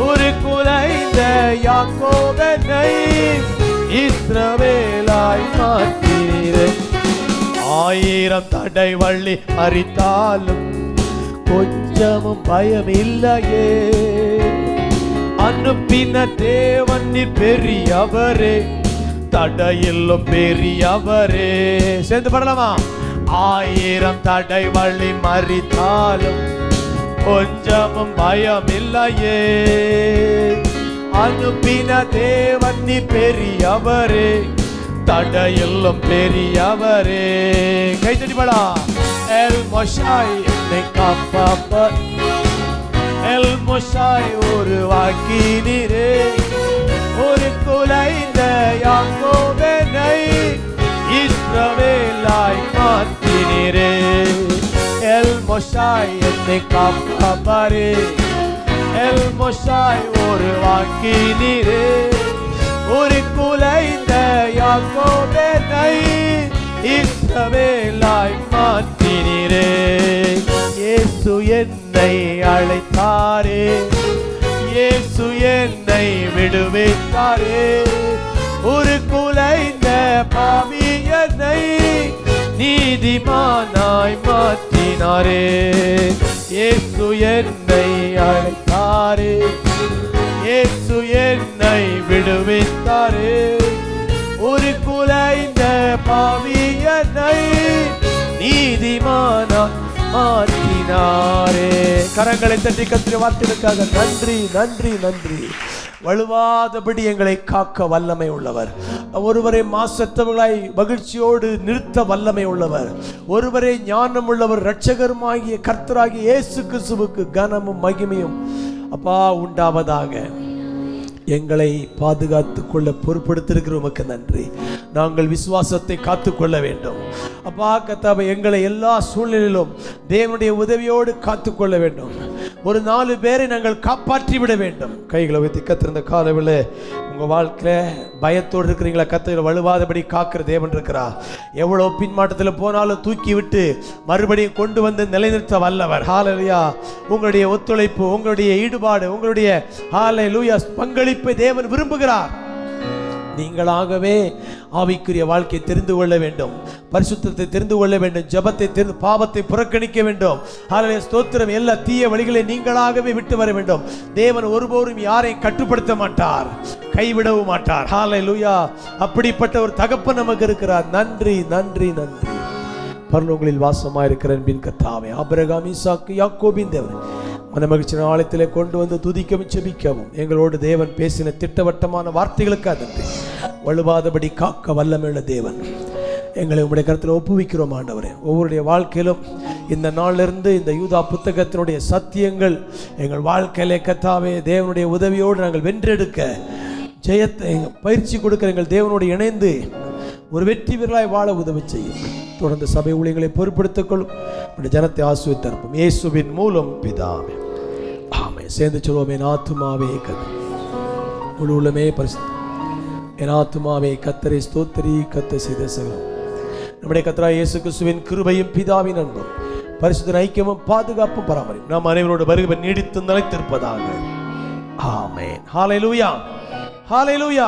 ஒரு குலைந்த யாக்கோபனை இஸ்ரவேலாய் மாற்றினீரே. 1000 தடை வள்ளி அரித்தாலும் கொஞ்சமும் பயம் இல்லையே, அனுப்பின தேவன் நீர் பெரியவரே, தடையிலும் பெரியவரே. சேர்ந்து பாடலாமா? 1000 தடை வள்ளி மறித்தாலும் கொஞ்சமும் பயம் இல்லையே, அனுப்பின தேவன் நீர் பெரியவரே, தடையிலும் பெரியவரே. கைத்தடி பாடா. எல் மோசாய் என்னை காப்பாப்பர், எல் மோசாய் உருவாக்கினீரே, ஒரு குலைந்த யாக்கோபனை இஸ்ரவேலாய் மாற்றினீரே. எல் மோசாய் என்னை காப்பாப்பரே, எல் மோசாய் உருவாக்கினீரே, ஒரு குலைந்த யாக்கோபனை இஸ்ரவேலாய் மாற்றினீரே. இயேசு என்னை அழைத்தாரே, இயேசு என்னை விடுவித்தாரே, ஒரு குலைந்த பாவியனை நீதிமானாய் மாற்றினாரே. இயேசு என்னை அழைத்தாரே, இயேசு என்னை விடுவித்தாரே, ஒரு குலைந்த பாவியனை நீதிமானாய் மாற்றினாரே. கரங்களை தட்டி கத்திர வார்த்தைகளுக்காக நன்றி நன்றி நன்றி. வலுவாதபடி எங்களை காக்க வல்லமை உள்ளவர், ஒருவரை மாசற்றவர்களாய் மகிழ்ச்சியோடு நிறுத்த வல்லமை உள்ளவர், ஒருவரை ஞானம் உள்ளவர், இரட்சகருமாகிய கர்த்தராகிய இயேசு கிறிஸ்துவுக்கு கனமும் மகிமையும் அப்பா உண்டாவதாக. எங்களை பாதுகாத்துக் கொள்ள பொறுப்படுத்திருக்கிற உமக்கு நன்றி. நாங்கள் விசுவாசத்தை காத்துக்கொள்ள வேண்டும் அப்பா. கர்த்தாவே, எங்களை எல்லா சூழ்நிலையிலும் தேவனுடைய உதவியோடு காத்துக்கொள்ள வேண்டும். ஒரு 4 பேரை நாங்கள் காப்பாற்றி விட வேண்டும். கைகளை வைத்து கத்திருந்த காலவில் உங்கள் வாழ்க்கையில் பயத்தோடு இருக்கிறீங்களா? கத்திர வலுவாதபடி காக்கிற தேவன் இருக்கிறா. எவ்வளோ பின்மாட்டத்தில் போனாலும் தூக்கி விட்டு மறுபடியும் கொண்டு வந்து நிலைநிறுத்த வல்லவர். ஹல்லேலூயா. உங்களுடைய ஒத்துழைப்பு, உங்களுடைய ஈடுபாடு, உங்களுடைய ஹல்லேலூயா பங்களிப்பை தேவன் விரும்புகிறார். நீங்களாகவே ஆவிக்குரிய வாழ்க்கையை தெரிந்து கொள்ள வேண்டும், பரிசுத்தத்தை தெரிந்து கொள்ள வேண்டும், ஜெபத்தை தெரிந்து பாவத்தை புறக்கணிக்க வேண்டும். ஹல்லேலூயா, ஸ்தோத்திரம். எல்லா தீய வழிகளை நீங்களாகவே விட்டு வர வேண்டும். தேவன் ஒருபோதும் யாரையும் கட்டுப்படுத்த மாட்டார், கைவிடவும் மாட்டார். ஹல்லேலூயா. அப்படிப்பட்ட ஒரு தகப்பன் நமக்கு இருக்கிறார். நன்றி நன்றி நன்றி. பரலோகங்களில் வாசமாயிருக்கிற அன்பின் கர்த்தாவே, ஆபிரகாம், ஈசாக்கு, யாக்கோபின் தேவன், மனமகிழ்ச்சி ஆலயத்திலே கொண்டு வந்து துதிக்கவும் செபிக்கவும் எங்களோடு தேவன் பேசின திட்டவட்டமான வார்த்தைகளுக்காக நன்றி. வலுவாதபடி காக்க வல்லமையுள்ள தேவன், எங்களை உங்களுடைய கருத்தில் ஒப்புவிக்கிறோம் ஆண்டவரே. ஒவ்வொருடைய வாழ்க்கையிலும் இந்த நாளிலிருந்து இந்த யூதா புத்தகத்தினுடைய சத்தியங்கள் எங்கள் வாழ்க்கையிலே கர்த்தாவே தேவனுடைய உதவியோடு நாங்கள் வென்றெடுக்க ஜெயத்தை பயிற்சி கொடுக்கிற எங்கள் தேவனோடு இணைந்து ஒரு வெற்றி வீரராய் வாழ உதவி செய்யும். தொடர்ந்து சபை ஊழியர்களை பொறுப்படுத்திக் கொள்ளும். ஜனத்தை ஆசீர்வதிப்போம் இயேசுவின் மூலம் பிதாவே, ஆமென். சேர்ந்து சொல்வோம். என் ஆத்துமாவே முழு உள்ளமே பரிசுத்த, என் ஆத்துமாவே கர்த்தரை ஸ்தோத்திரி. கர்த்தர் செய்த சகலம் நம்முடைய கர்த்தராகிய இயேசு கிறிஸ்துவின் கிருபையும் பிதாவின் அன்பும் பரிசுத்த ஐக்கியமும் பாதுகாப்பும் பராமரிப்பும் நாம் அனைவரோடு வருகை நீடித்து நிலைத்திருப்பதாக. ஆமென். ஹல்லேலூயா, ஹல்லேலூயா.